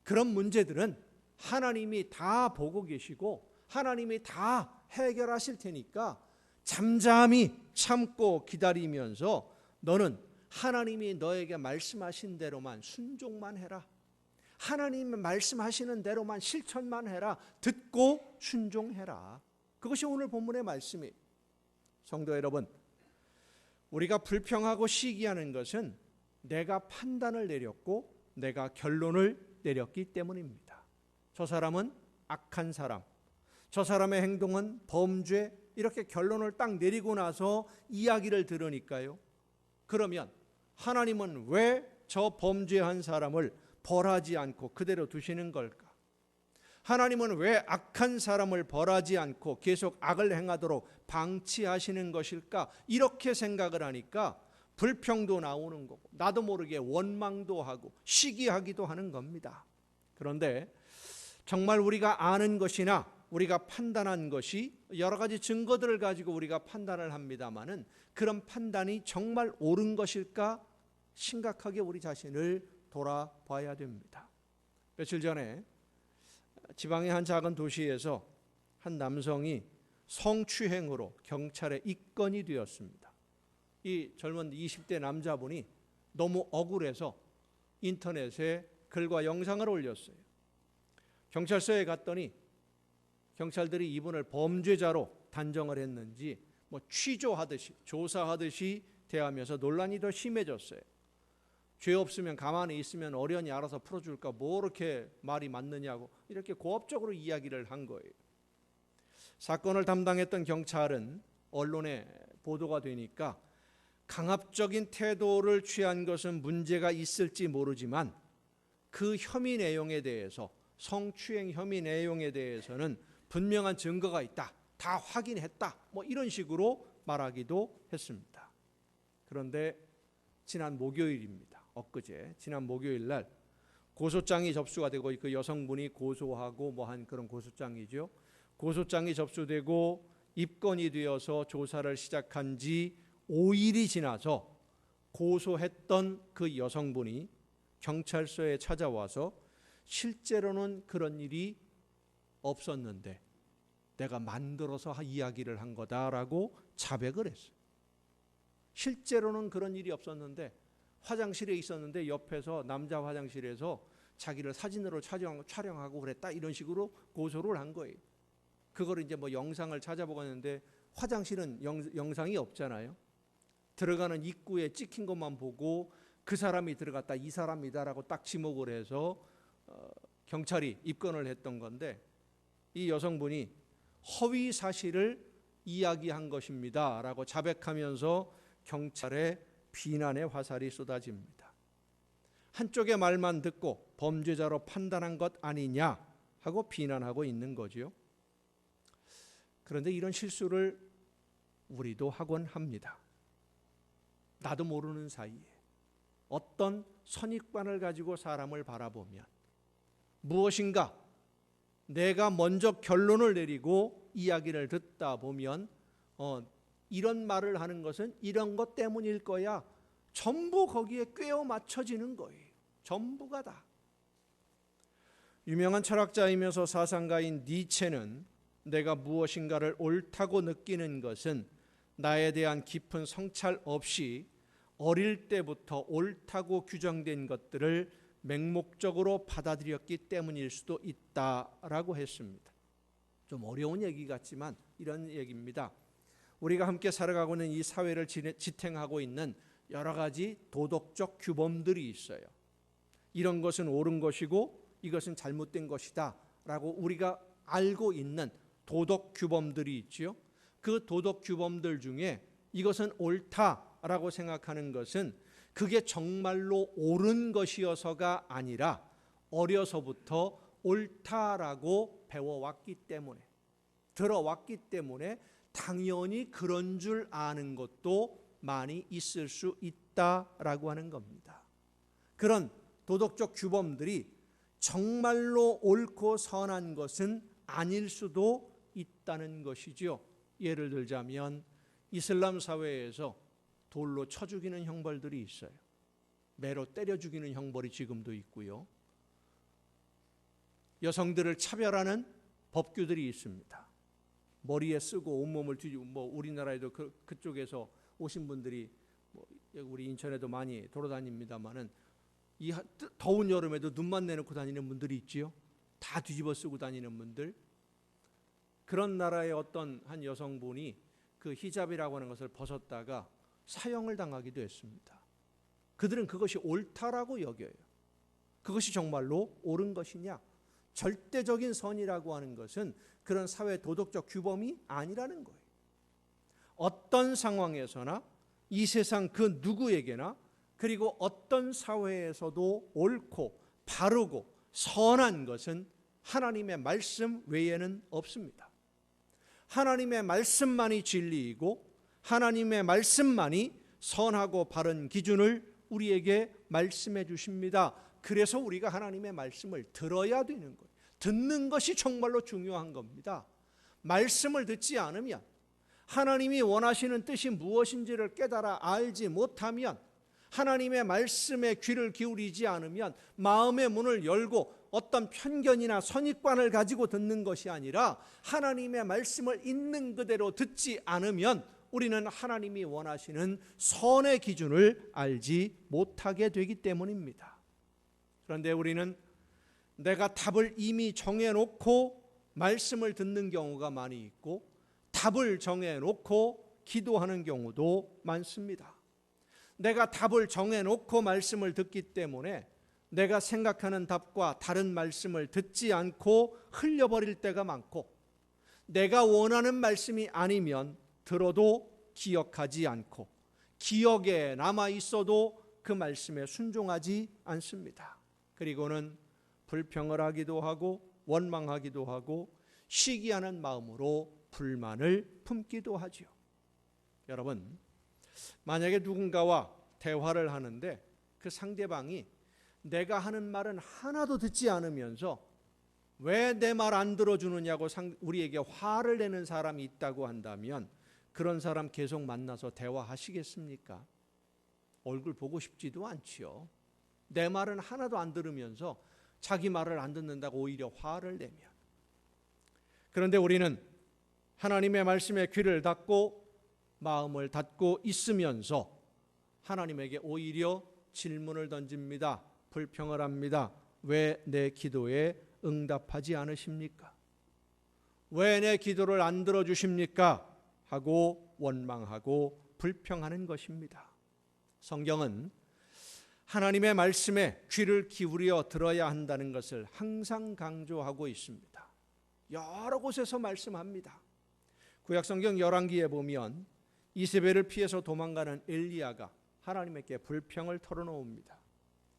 그런 문제들은 하나님이 다 보고 계시고 하나님이 다 해결하실 테니까 잠잠히 참고 기다리면서 너는 하나님이 너에게 말씀하신 대로만 순종만 해라. 하나님이 말씀하시는 대로만 실천만 해라. 듣고 순종해라. 그것이 오늘 본문의 말씀이에요. 성도 여러분, 우리가 불평하고 시기하는 것은 내가 판단을 내렸고 내가 결론을 내렸기 때문입니다. 저 사람은 악한 사람, 저 사람의 행동은 범죄, 이렇게 결론을 딱 내리고 나서 이야기를 들으니까요. 그러면 하나님은 왜 저 범죄한 사람을 벌하지 않고 그대로 두시는 걸까? 하나님은 왜 악한 사람을 벌하지 않고 계속 악을 행하도록 방치하시는 것일까? 이렇게 생각을 하니까 불평도 나오는 거고 나도 모르게 원망도 하고 시기하기도 하는 겁니다. 그런데 정말 우리가 아는 것이나 우리가 판단한 것이 여러 가지 증거들을 가지고 우리가 판단을 합니다마는 그런 판단이 정말 옳은 것일까? 심각하게 우리 자신을 돌아봐야 됩니다. 며칠 전에 지방의 한 작은 도시에서 한 남성이 성추행으로 경찰에 입건이 되었습니다. 이 젊은 20대 남자분이 너무 억울해서 인터넷에 글과 영상을 올렸어요. 경찰서에 갔더니 경찰들이 이분을 범죄자로 단정을 했는지 취조하듯이 조사하듯이 대하면서 논란이 더 심해졌어요. 죄 없으면 가만히 있으면 어련히 알아서 풀어줄까, 뭐 이렇게 말이 맞느냐고 이렇게 고압적으로 이야기를 한 거예요. 사건을 담당했던 경찰은 언론에 보도가 되니까 강압적인 태도를 취한 것은 문제가 있을지 모르지만 그 혐의 내용에 대해서, 성추행 혐의 내용에 대해서는 분명한 증거가 있다, 다 확인했다, 이런 식으로 말하기도 했습니다. 그런데 지난 목요일입니다. 엊그제 지난 목요일 날 고소장이 접수가 되고, 그 여성분이 고소하고 한 그런 고소장이죠. 고소장이 접수되고 입건이 되어서 조사를 시작한 지 5일이 지나서 고소했던 그 여성분이 경찰서에 찾아와서 실제로는 그런 일이 없었는데 내가 만들어서 이야기를 한 거다라고 자백을 했어요. 실제로는 그런 일이 없었는데 화장실에 있었는데 옆에서 남자 화장실에서 자기를 사진으로 촬영하고 그랬다, 이런 식으로 고소를 한 거예요. 그걸 이제 영상을 찾아보고 했는데 화장실은 영상이 없잖아요. 들어가는 입구에 찍힌 것만 보고 그 사람이 들어갔다, 이 사람이다라고 딱 지목을 해서 경찰이 입건을 했던 건데, 이 여성분이 허위 사실을 이야기한 것입니다 라고 자백하면서 경찰에 비난의 화살이 쏟아집니다. 한쪽의 말만 듣고 범죄자로 판단한 것 아니냐 하고 비난하고 있는 거지요. 그런데 이런 실수를 우리도 하곤 합니다. 나도 모르는 사이에 어떤 선입관을 가지고 사람을 바라보면 무엇인가 내가 먼저 결론을 내리고 이야기를 듣다 보면 이런 말을 하는 것은 이런 것 때문일 거야. 전부 거기에 꿰어 맞춰지는 거예요. 전부가 다. 유명한 철학자이면서 사상가인 니체는 내가 무엇인가를 옳다고 느끼는 것은 나에 대한 깊은 성찰 없이 어릴 때부터 옳다고 규정된 것들을 맹목적으로 받아들였기 때문일 수도 있다라고 했습니다. 좀 어려운 얘기 같지만 이런 얘기입니다. 우리가 함께 살아가고 있는 이 사회를 지탱하고 있는 여러 가지 도덕적 규범들이 있어요. 이런 것은 옳은 것이고 이것은 잘못된 것이다 라고 우리가 알고 있는 도덕 규범들이 있지요. 그 도덕 규범들 중에 이것은 옳다라고 생각하는 것은 그게 정말로 옳은 것이어서가 아니라 어려서부터 옳다라고 배워왔기 때문에, 들어왔기 때문에 당연히 그런 줄 아는 것도 많이 있을 수 있다라고 하는 겁니다. 그런 도덕적 규범들이 정말로 옳고 선한 것은 아닐 수도 있다는 것이지요. 예를 들자면 이슬람 사회에서 돌로 쳐 죽이는 형벌들이 있어요. 매로 때려 죽이는 형벌이 지금도 있고요. 여성들을 차별하는 법규들이 있습니다. 머리에 쓰고 온몸을 뒤지고 우리나라에도 그쪽에서 오신 분들이 우리 인천에도 많이 돌아다닙니다만은 이 더운 여름에도 눈만 내놓고 다니는 분들이 있지요. 다 뒤집어 쓰고 다니는 분들. 그런 나라의 어떤 한 여성분이 그 히잡이라고 하는 것을 벗었다가 사형을 당하기도 했습니다. 그들은 그것이 옳다라고 여겨요. 그것이 정말로 옳은 것이냐? 절대적인 선이라고 하는 것은 그런 사회 도덕적 규범이 아니라는 거예요. 어떤 상황에서나 이 세상 그 누구에게나 그리고 어떤 사회에서도 옳고 바르고 선한 것은 하나님의 말씀 외에는 없습니다. 하나님의 말씀만이 진리이고 하나님의 말씀만이 선하고 바른 기준을 우리에게 말씀해 주십니다. 그래서 우리가 하나님의 말씀을 들어야 되는 거예요. 듣는 것이 정말로 중요한 겁니다. 말씀을 듣지 않으면 하나님이 원하시는 뜻이 무엇인지를 깨달아 알지 못하면 하나님의 말씀에 귀를 기울이지 않으면 마음의 문을 열고 어떤 편견이나 선입관을 가지고 듣는 것이 아니라 하나님의 말씀을 있는 그대로 듣지 않으면 우리는 하나님이 원하시는 선의 기준을 알지 못하게 되기 때문입니다. 그런데 우리는 내가 답을 이미 정해놓고 말씀을 듣는 경우가 많이 있고 답을 정해놓고 기도하는 경우도 많습니다. 내가 답을 정해놓고 말씀을 듣기 때문에 내가 생각하는 답과 다른 말씀을 듣지 않고 흘려버릴 때가 많고 내가 원하는 말씀이 아니면 들어도 기억하지 않고 기억에 남아 있어도 그 말씀에 순종하지 않습니다. 그리고는 불평을 하기도 하고 원망하기도 하고 시기하는 마음으로 불만을 품기도 하죠. 여러분, 만약에 누군가와 대화를 하는데 그 상대방이 내가 하는 말은 하나도 듣지 않으면서 왜 내 말 안 들어주느냐고 우리에게 화를 내는 사람이 있다고 한다면 그런 사람 계속 만나서 대화하시겠습니까? 얼굴 보고 싶지도 않지요. 내 말은 하나도 안 들으면서 자기 말을 안 듣는다고 오히려 화를 내면. 그런데 우리는 하나님의 말씀에 귀를 닫고 마음을 닫고 있으면서 하나님에게 오히려 질문을 던집니다. 불평을 합니다. 왜 내 기도에 응답하지 않으십니까? 왜 내 기도를 안 들어주십니까? 하고 원망하고 불평하는 것입니다. 성경은 하나님의 말씀에 귀를 기울여 들어야 한다는 것을 항상 강조하고 있습니다. 여러 곳에서 말씀합니다. 구약성경 열왕기에 보면 이세벨을 피해서 도망가는 엘리야가 하나님께 불평을 털어놓습니다.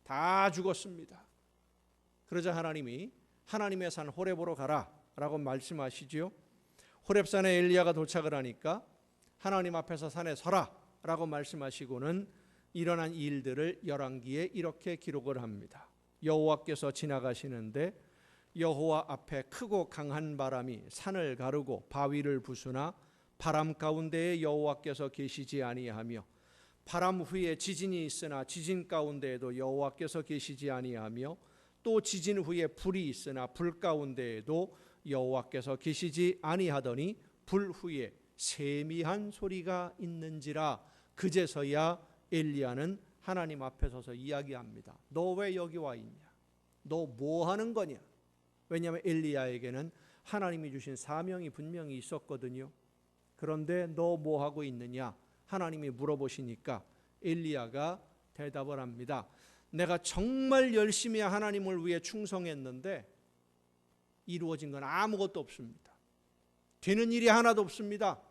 다 죽었습니다. 그러자 하나님이 하나님의 산 호렙으로 가라 라고 말씀하시지요. 호렙산에 엘리야가 도착을 하니까 하나님 앞에서 산에 서라 라고 말씀하시고는 일어난 일들을 열왕기에 이렇게 기록을 합니다. 여호와께서 지나가시는데 여호와 앞에 크고 강한 바람이 산을 가르고 바위를 부수나 바람 가운데에 여호와께서 계시지 아니하며 바람 후에 지진이 있으나 지진 가운데에도 여호와께서 계시지 아니하며 또 지진 후에 불이 있으나 불 가운데에도 여호와께서 계시지 아니하더니 불 후에 세미한 소리가 있는지라. 그제서야 엘리야는 하나님 앞에 서서 이야기합니다. 너 왜 여기 와 있냐? 너 뭐 하는 거냐? 왜냐하면 엘리야에게는 하나님이 주신 사명이 분명히 있었거든요. 그런데 너 뭐 하고 있느냐? 하나님이 물어보시니까 엘리야가 대답을 합니다. 내가 정말 열심히 하나님을 위해 충성했는데 이루어진 건 아무것도 없습니다. 되는 일이 하나도 없습니다.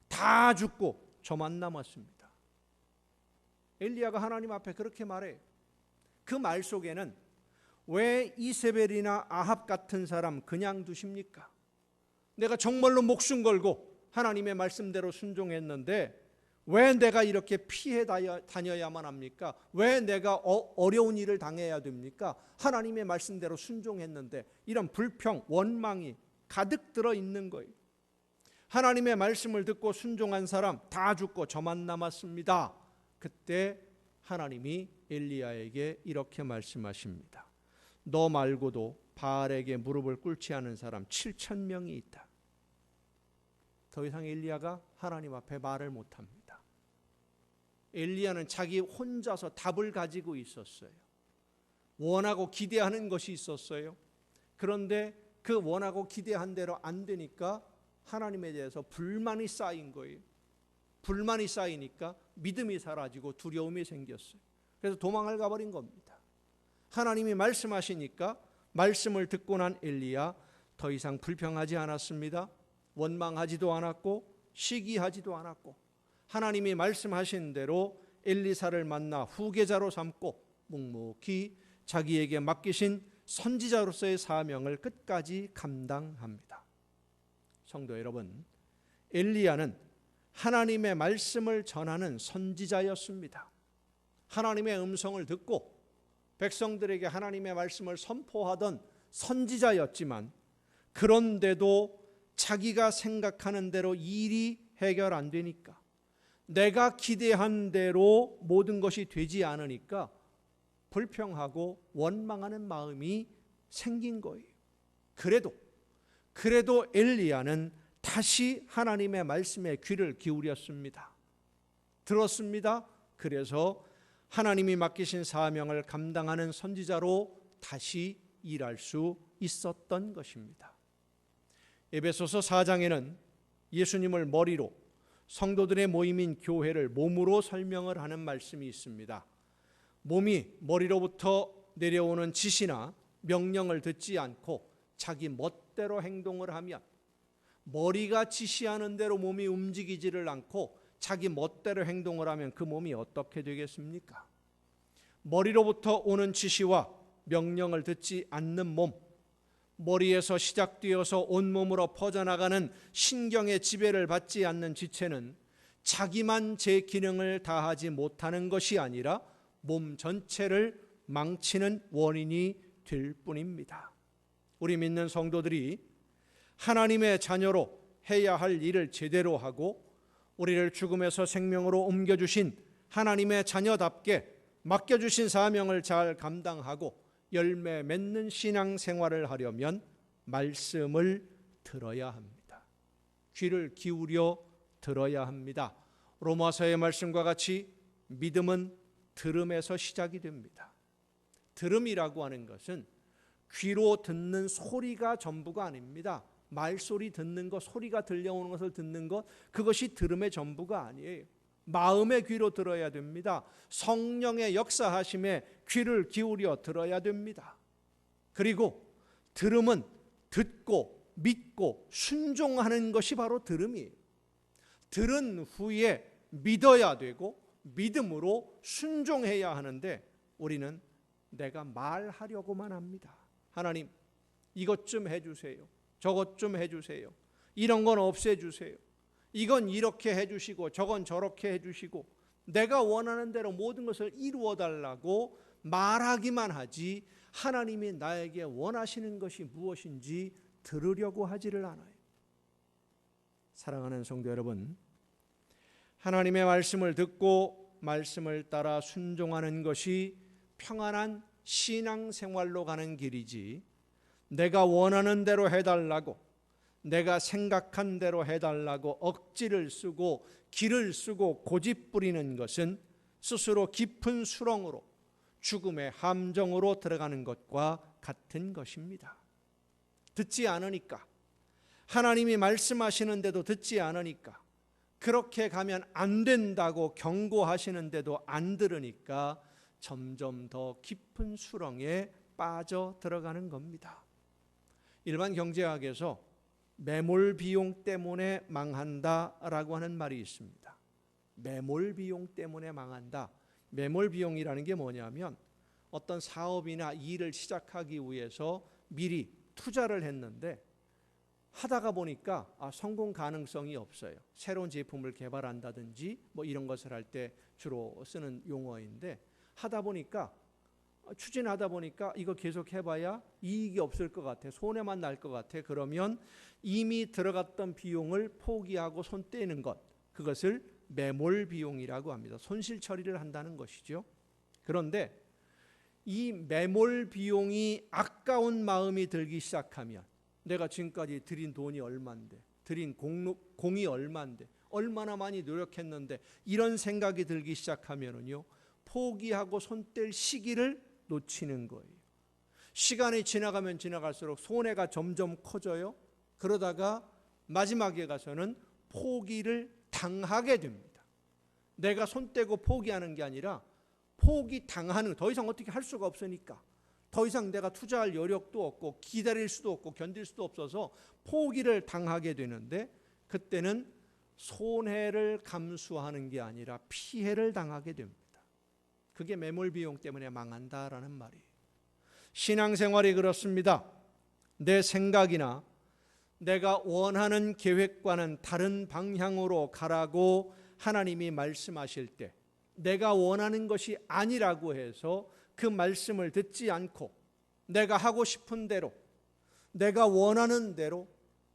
다 죽고 저만 남았습니다. 엘리야가 하나님 앞에 그렇게 말해요. 그 말 속에는 왜 이세벨이나 아합 같은 사람 그냥 두십니까? 내가 정말로 목숨 걸고 하나님의 말씀대로 순종했는데 왜 내가 이렇게 피해 다녀야만 합니까? 왜 내가 어려운 일을 당해야 됩니까? 하나님의 말씀대로 순종했는데. 이런 불평, 원망이 가득 들어 있는 거예요. 하나님의 말씀을 듣고 순종한 사람 다 죽고 저만 남았습니다. 그때 하나님이 엘리야에게 이렇게 말씀하십니다. 너 말고도 바알에게 무릎을 꿇지 않은 사람 7,000명이 있다. 더 이상 엘리야가 하나님 앞에 말을 못합니다. 엘리야는 자기 혼자서 답을 가지고 있었어요. 원하고 기대하는 것이 있었어요. 그런데 그 원하고 기대한 대로 안 되니까 하나님에 대해서 불만이 쌓인 거예요. 불만이 쌓이니까 믿음이 사라지고 두려움이 생겼어요. 그래서 도망을 가버린 겁니다. 하나님이 말씀하시니까 말씀을 듣고 난 엘리야 더 이상 불평하지 않았습니다. 원망하지도 않았고 시기하지도 않았고 하나님이 말씀하신 대로 엘리사를 만나 후계자로 삼고 묵묵히 자기에게 맡기신 선지자로서의 사명을 끝까지 감당합니다. 성도 여러분, 엘리야는 하나님의 말씀을 전하는 선지자였습니다. 하나님의 음성을 듣고 백성들에게 하나님의 말씀을 선포하던 선지자였지만 그런데도 자기가 생각하는 대로 일이 해결 안 되니까 내가 기대한 대로 모든 것이 되지 않으니까 불평하고 원망하는 마음이 생긴 거예요. 그래도 엘리야는 다시 하나님의 말씀에 귀를 기울였습니다. 들었습니다. 그래서 하나님이 맡기신 사명을 감당하는 선지자로 다시 일할 수 있었던 것입니다. 에베소서 4장에는 예수님을 머리로 성도들의 모임인 교회를 몸으로 설명을 하는 말씀이 있습니다. 몸이 머리로부터 내려오는 지시나 명령을 듣지 않고 자기 멋대로 행동을 하면 머리가 지시하는 대로 몸이 움직이지를 않고 자기 멋대로 행동을 하면 그 몸이 어떻게 되겠습니까? 머리로부터 오는 지시와 명령을 듣지 않는 몸, 머리에서 시작되어서 온몸으로 퍼져나가는 신경의 지배를 받지 않는 지체는 자기만 제 기능을 다하지 못하는 것이 아니라 몸 전체를 망치는 원인이 될 뿐입니다. 우리 믿는 성도들이 하나님의 자녀로 해야 할 일을 제대로 하고 우리를 죽음에서 생명으로 옮겨주신 하나님의 자녀답게 맡겨주신 사명을 잘 감당하고 열매 맺는 신앙생활을 하려면 말씀을 들어야 합니다. 귀를 기울여 들어야 합니다. 로마서의 말씀과 같이 믿음은 들음에서 시작이 됩니다. 들음이라고 하는 것은 귀로 듣는 소리가 전부가 아닙니다. 말소리 듣는 것, 소리가 들려오는 것을 듣는 것, 그것이 들음의 전부가 아니에요. 마음의 귀로 들어야 됩니다. 성령의 역사하심에 귀를 기울여 들어야 됩니다. 그리고 들음은 듣고 믿고 순종하는 것이 바로 들음이에요. 들은 후에 믿어야 되고 믿음으로 순종해야 하는데 우리는 내가 말하려고만 합니다. 하나님, 이것 좀 해주세요. 저것 좀 해주세요. 이런 건 없애주세요. 이건 이렇게 해주시고 저건 저렇게 해주시고 내가 원하는 대로 모든 것을 이루어달라고 말하기만 하지 하나님이 나에게 원하시는 것이 무엇인지 들으려고 하지를 않아요. 사랑하는 성도 여러분, 하나님의 말씀을 듣고 말씀을 따라 순종하는 것이 평안한 신앙생활로 가는 길이지, 내가 원하는 대로 해달라고, 내가 생각한 대로 해달라고 억지를 쓰고 기를 쓰고 고집 부리는 것은 스스로 깊은 수렁으로 죽음의 함정으로 들어가는 것과 같은 것입니다. 듣지 않으니까, 하나님이 말씀하시는데도 듣지 않으니까, 그렇게 가면 안 된다고 경고하시는데도 안 들으니까 점점 더 깊은 수렁에 빠져 들어가는 겁니다. 일반 경제학에서 매몰 비용 때문에 망한다라고 하는 말이 있습니다. 매몰 비용 때문에 망한다. 매몰 비용이라는 게 뭐냐면 어떤 사업이나 일을 시작하기 위해서 미리 투자를 했는데 하다가 보니까 성공 가능성이 없어요. 새로운 제품을 개발한다든지 뭐 이런 것을 할 때 주로 쓰는 용어인데, 하다 보니까 추진하다 보니까 이거 계속 해봐야 이익이 없을 것 같아, 손해만 날 것 같아. 그러면 이미 들어갔던 비용을 포기하고 손 떼는 것, 그것을 매몰 비용이라고 합니다. 손실 처리를 한다는 것이죠. 그런데 이 매몰 비용이 아까운 마음이 들기 시작하면, 내가 지금까지 들인 돈이 얼만데, 들인 공이 얼만데, 얼마나 많이 노력했는데, 이런 생각이 들기 시작하면은요, 포기하고 손 뗄 시기를 놓치는 거예요. 시간이 지나가면 지나갈수록 손해가 점점 커져요. 그러다가 마지막에 가서는 포기를 당하게 됩니다. 내가 손 떼고 포기하는 게 아니라 포기 당하는, 더 이상 어떻게 할 수가 없으니까, 더 이상 내가 투자할 여력도 없고 기다릴 수도 없고 견딜 수도 없어서 포기를 당하게 되는데, 그때는 손해를 감수하는 게 아니라 피해를 당하게 됩니다. 그게 매몰 비용 때문에 망한다라는 말이에요. 신앙생활이 그렇습니다. 내 생각이나 내가 원하는 계획과는 다른 방향으로 가라고 하나님이 말씀하실 때, 내가 원하는 것이 아니라고 해서 그 말씀을 듣지 않고 내가 하고 싶은 대로, 내가 원하는 대로,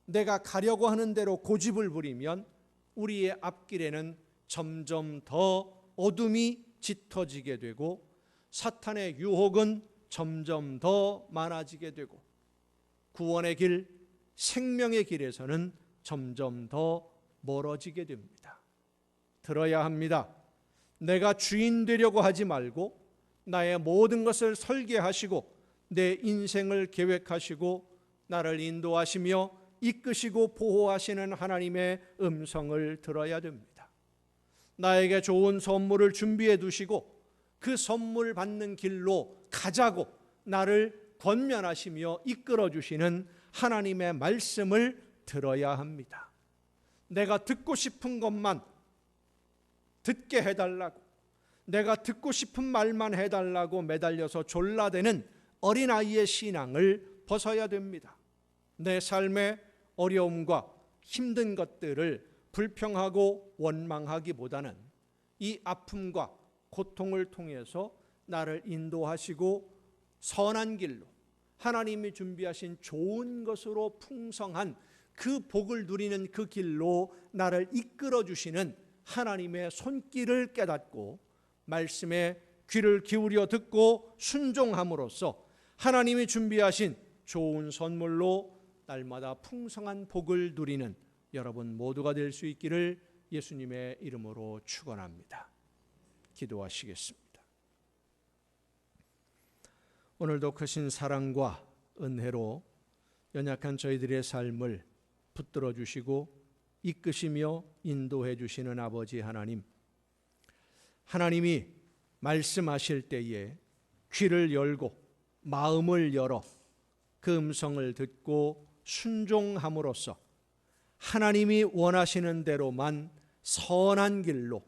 내가 가려고 하는 대로 고집을 부리면 우리의 앞길에는 점점 더 어둠이 짙어지게 되고 사탄의 유혹은 점점 더 많아지게 되고 구원의 길, 생명의 길에서는 점점 더 멀어지게 됩니다. 들어야 합니다. 내가 주인 되려고 하지 말고 나의 모든 것을 설계하시고 내 인생을 계획하시고 나를 인도하시며 이끄시고 보호하시는 하나님의 음성을 들어야 됩니다. 나에게 좋은 선물을 준비해 두시고 그 선물 받는 길로 가자고 나를 권면하시며 이끌어 주시는 하나님의 말씀을 들어야 합니다. 내가 듣고 싶은 것만 듣게 해달라고, 내가 듣고 싶은 말만 해달라고 매달려서 졸라대는 어린아이의 신앙을 벗어야 됩니다. 내 삶의 어려움과 힘든 것들을 불평하고 원망하기보다는 이 아픔과 고통을 통해서 나를 인도하시고 선한 길로, 하나님이 준비하신 좋은 것으로 풍성한 그 복을 누리는 그 길로 나를 이끌어 주시는 하나님의 손길을 깨닫고 말씀에 귀를 기울여 듣고 순종함으로써 하나님이 준비하신 좋은 선물로 날마다 풍성한 복을 누리는 여러분 모두가 될 수 있기를 예수님의 이름으로 축원합니다. 기도하시겠습니다. 오늘도 크신 사랑과 은혜로 연약한 저희들의 삶을 붙들어 주시고 이끄시며 인도해 주시는 아버지 하나님, 하나님이 말씀하실 때에 귀를 열고 마음을 열어 그 음성을 듣고 순종함으로써 하나님이 원하시는 대로만 선한 길로,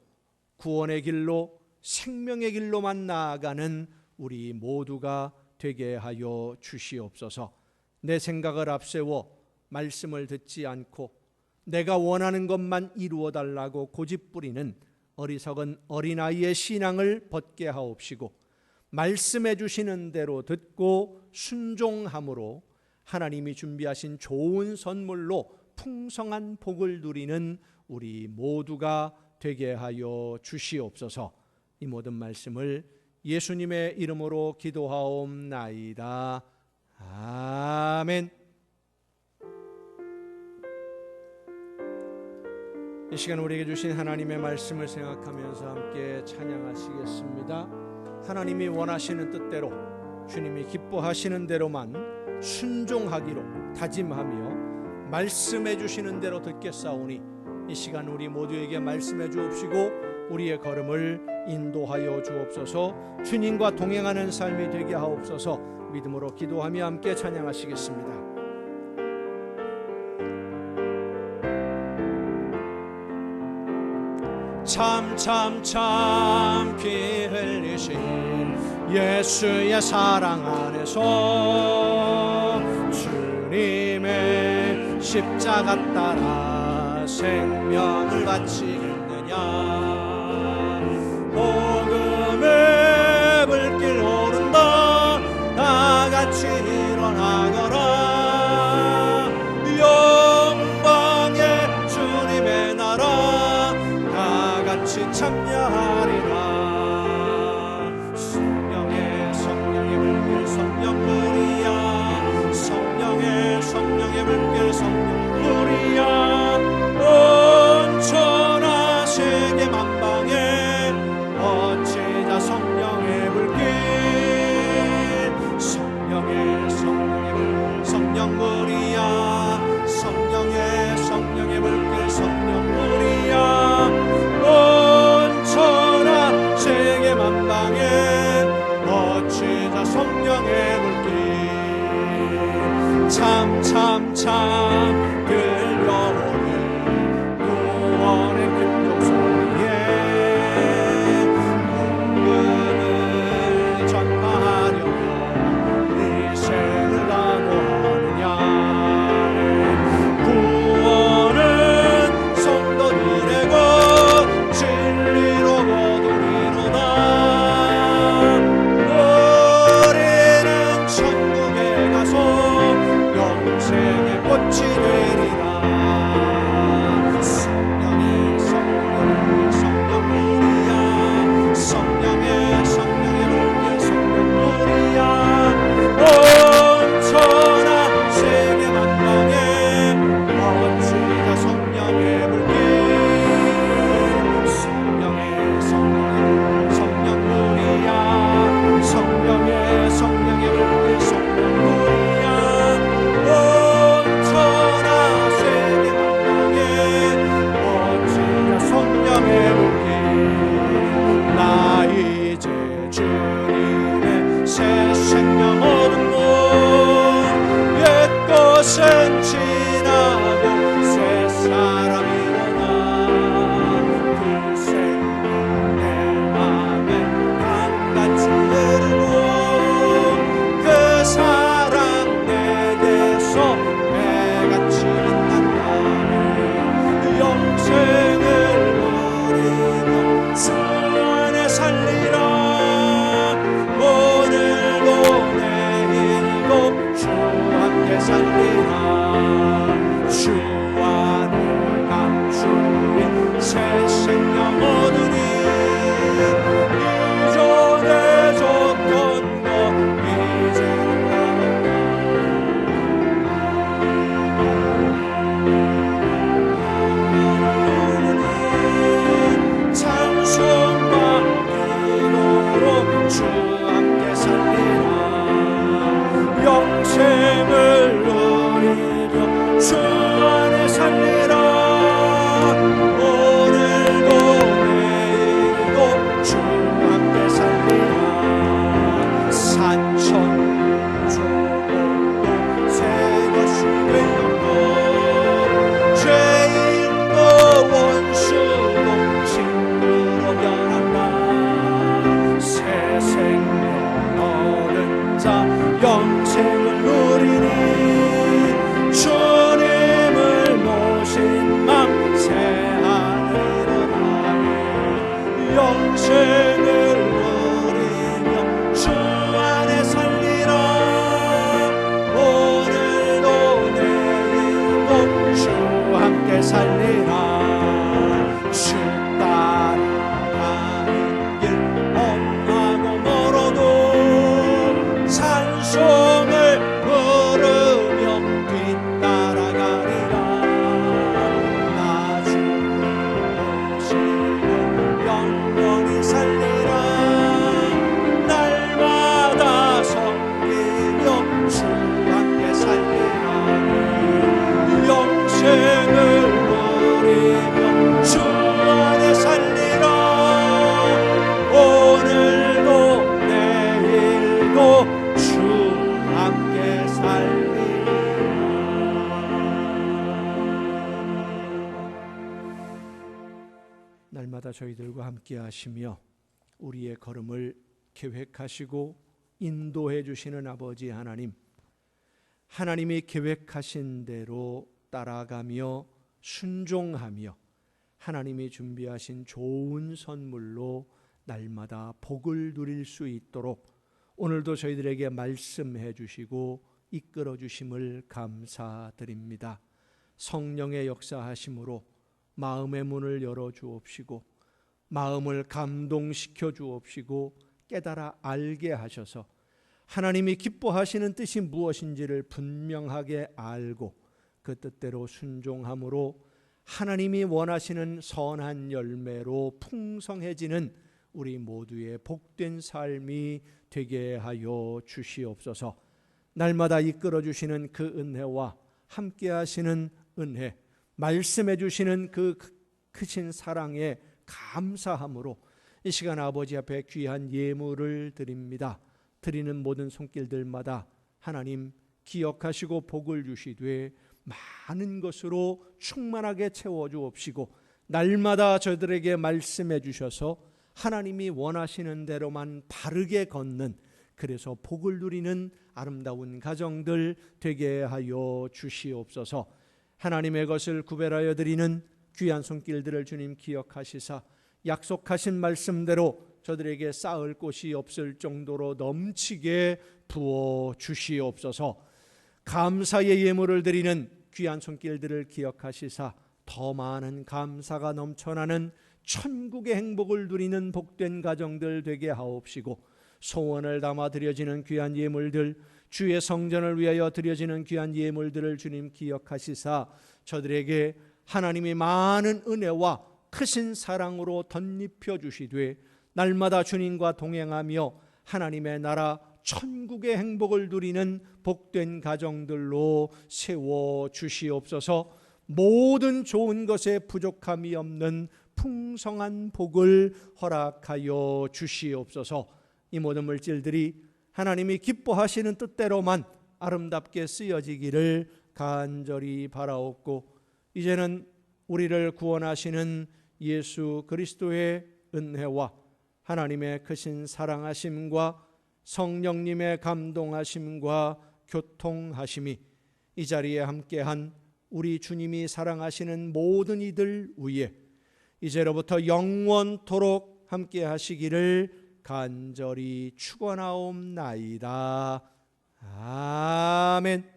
구원의 길로, 생명의 길로만 나아가는 우리 모두가 되게 하여 주시옵소서. 내 생각을 앞세워 말씀을 듣지 않고 내가 원하는 것만 이루어 달라고 고집부리는 어리석은 어린아이의 신앙을 벗게 하옵시고, 말씀해 주시는 대로 듣고 순종함으로 하나님이 준비하신 좋은 선물로 풍성한 복을 누리는 우리 모두가 되게 하여 주시옵소서. 이 모든 말씀을 예수님의 이름으로 기도하옵나이다. 아멘. 이 시간 우리에게 주신 하나님의 말씀을 생각하면서 함께 찬양하시겠습니다. 하나님이 원하시는 뜻대로, 주님이 기뻐하시는 대로만 순종하기로 다짐하며 말씀해 주시는 대로 듣겠사오니, 이 시간 우리 모두에게 말씀해 주옵시고 우리의 걸음을 인도하여 주옵소서. 주님과 동행하는 삶이 되게 하옵소서. 믿음으로 기도하며 함께 찬양하시겠습니다. 참 피 흘리신 예수의 사랑 안에서 주님의 십자가 따라 생명을 바치겠느냐. 복음의 불길 오른다 다 같이 일어나거라. 영광의 주님의 나라 다 같이 참여하리라. 성령의 불길 성령불이야. 성령의 불길 성령불이야. 온 천하 세계 만방에 어찌자 성령의 불길. 성령의 불길 성령불이야. 성령의 불길 성령불이야. 온 천하 누리며 주 안에 살리라. 오늘도 내일도 주 함께 살리라. 날마다 저희들과 함께 하시며 우리의 걸음을 계획하시고 인도해 주시는 아버지 하나님, 하나님이 계획하신 대로 따라가며 순종하며 하나님이 준비하신 좋은 선물로 날마다 복을 누릴 수 있도록 오늘도 저희들에게 말씀해 주시고 이끌어 주심을 감사드립니다. 성령의 역사하심으로 마음의 문을 열어 주옵시고 마음을 감동시켜 주옵시고 깨달아 알게 하셔서 하나님이 기뻐하시는 뜻이 무엇인지를 분명하게 알고 그 뜻대로 순종함으로 하나님이 원하시는 선한 열매로 풍성해지는 우리 모두의 복된 삶이 되게 하여 주시옵소서. 날마다 이끌어 주시는 그 은혜와 함께 하시는 은혜, 말씀해 주시는 그 크신 사랑에 감사함으로 이 시간 아버지 앞에 귀한 예물을 드립니다. 드리는 모든 손길들마다 하나님 기억하시고 복을 주시되 많은 것으로 충만하게 채워주옵시고 날마다 저들에게 말씀해 주셔서 하나님이 원하시는 대로만 바르게 걷는, 그래서 복을 누리는 아름다운 가정들 되게 하여 주시옵소서. 하나님의 것을 구별하여 드리는 귀한 손길들을 주님 기억하시사 약속하신 말씀대로 저들에게 쌓을 곳이 없을 정도로 넘치게 부어 주시옵소서. 감사의 예물을 드리는 귀한 손길들을 기억하시사 더 많은 감사가 넘쳐나는 천국의 행복을 누리는 복된 가정들 되게 하옵시고, 소원을 담아 드려지는 귀한 예물들, 주의 성전을 위하여 드려지는 귀한 예물들을 주님 기억하시사 저들에게 하나님이 많은 은혜와 크신 사랑으로 덧입혀 주시되 날마다 주님과 동행하며 하나님의 나라 천국의 행복을 누리는 복된 가정들로 세워 주시옵소서. 모든 좋은 것에 부족함이 없는 풍성한 복을 허락하여 주시옵소서. 이 모든 물질들이 하나님이 기뻐하시는 뜻대로만 아름답게 쓰여지기를 간절히 바라옵고, 이제는 우리를 구원하시는 예수 그리스도의 은혜와 하나님의 크신 사랑하심과 성령님의 감동하심과 교통하심이 이 자리에 함께한 우리 주님이 사랑하시는 모든 이들 위에 이제로부터 영원토록 함께 하시기를 간절히 축원하옵나이다. 아멘.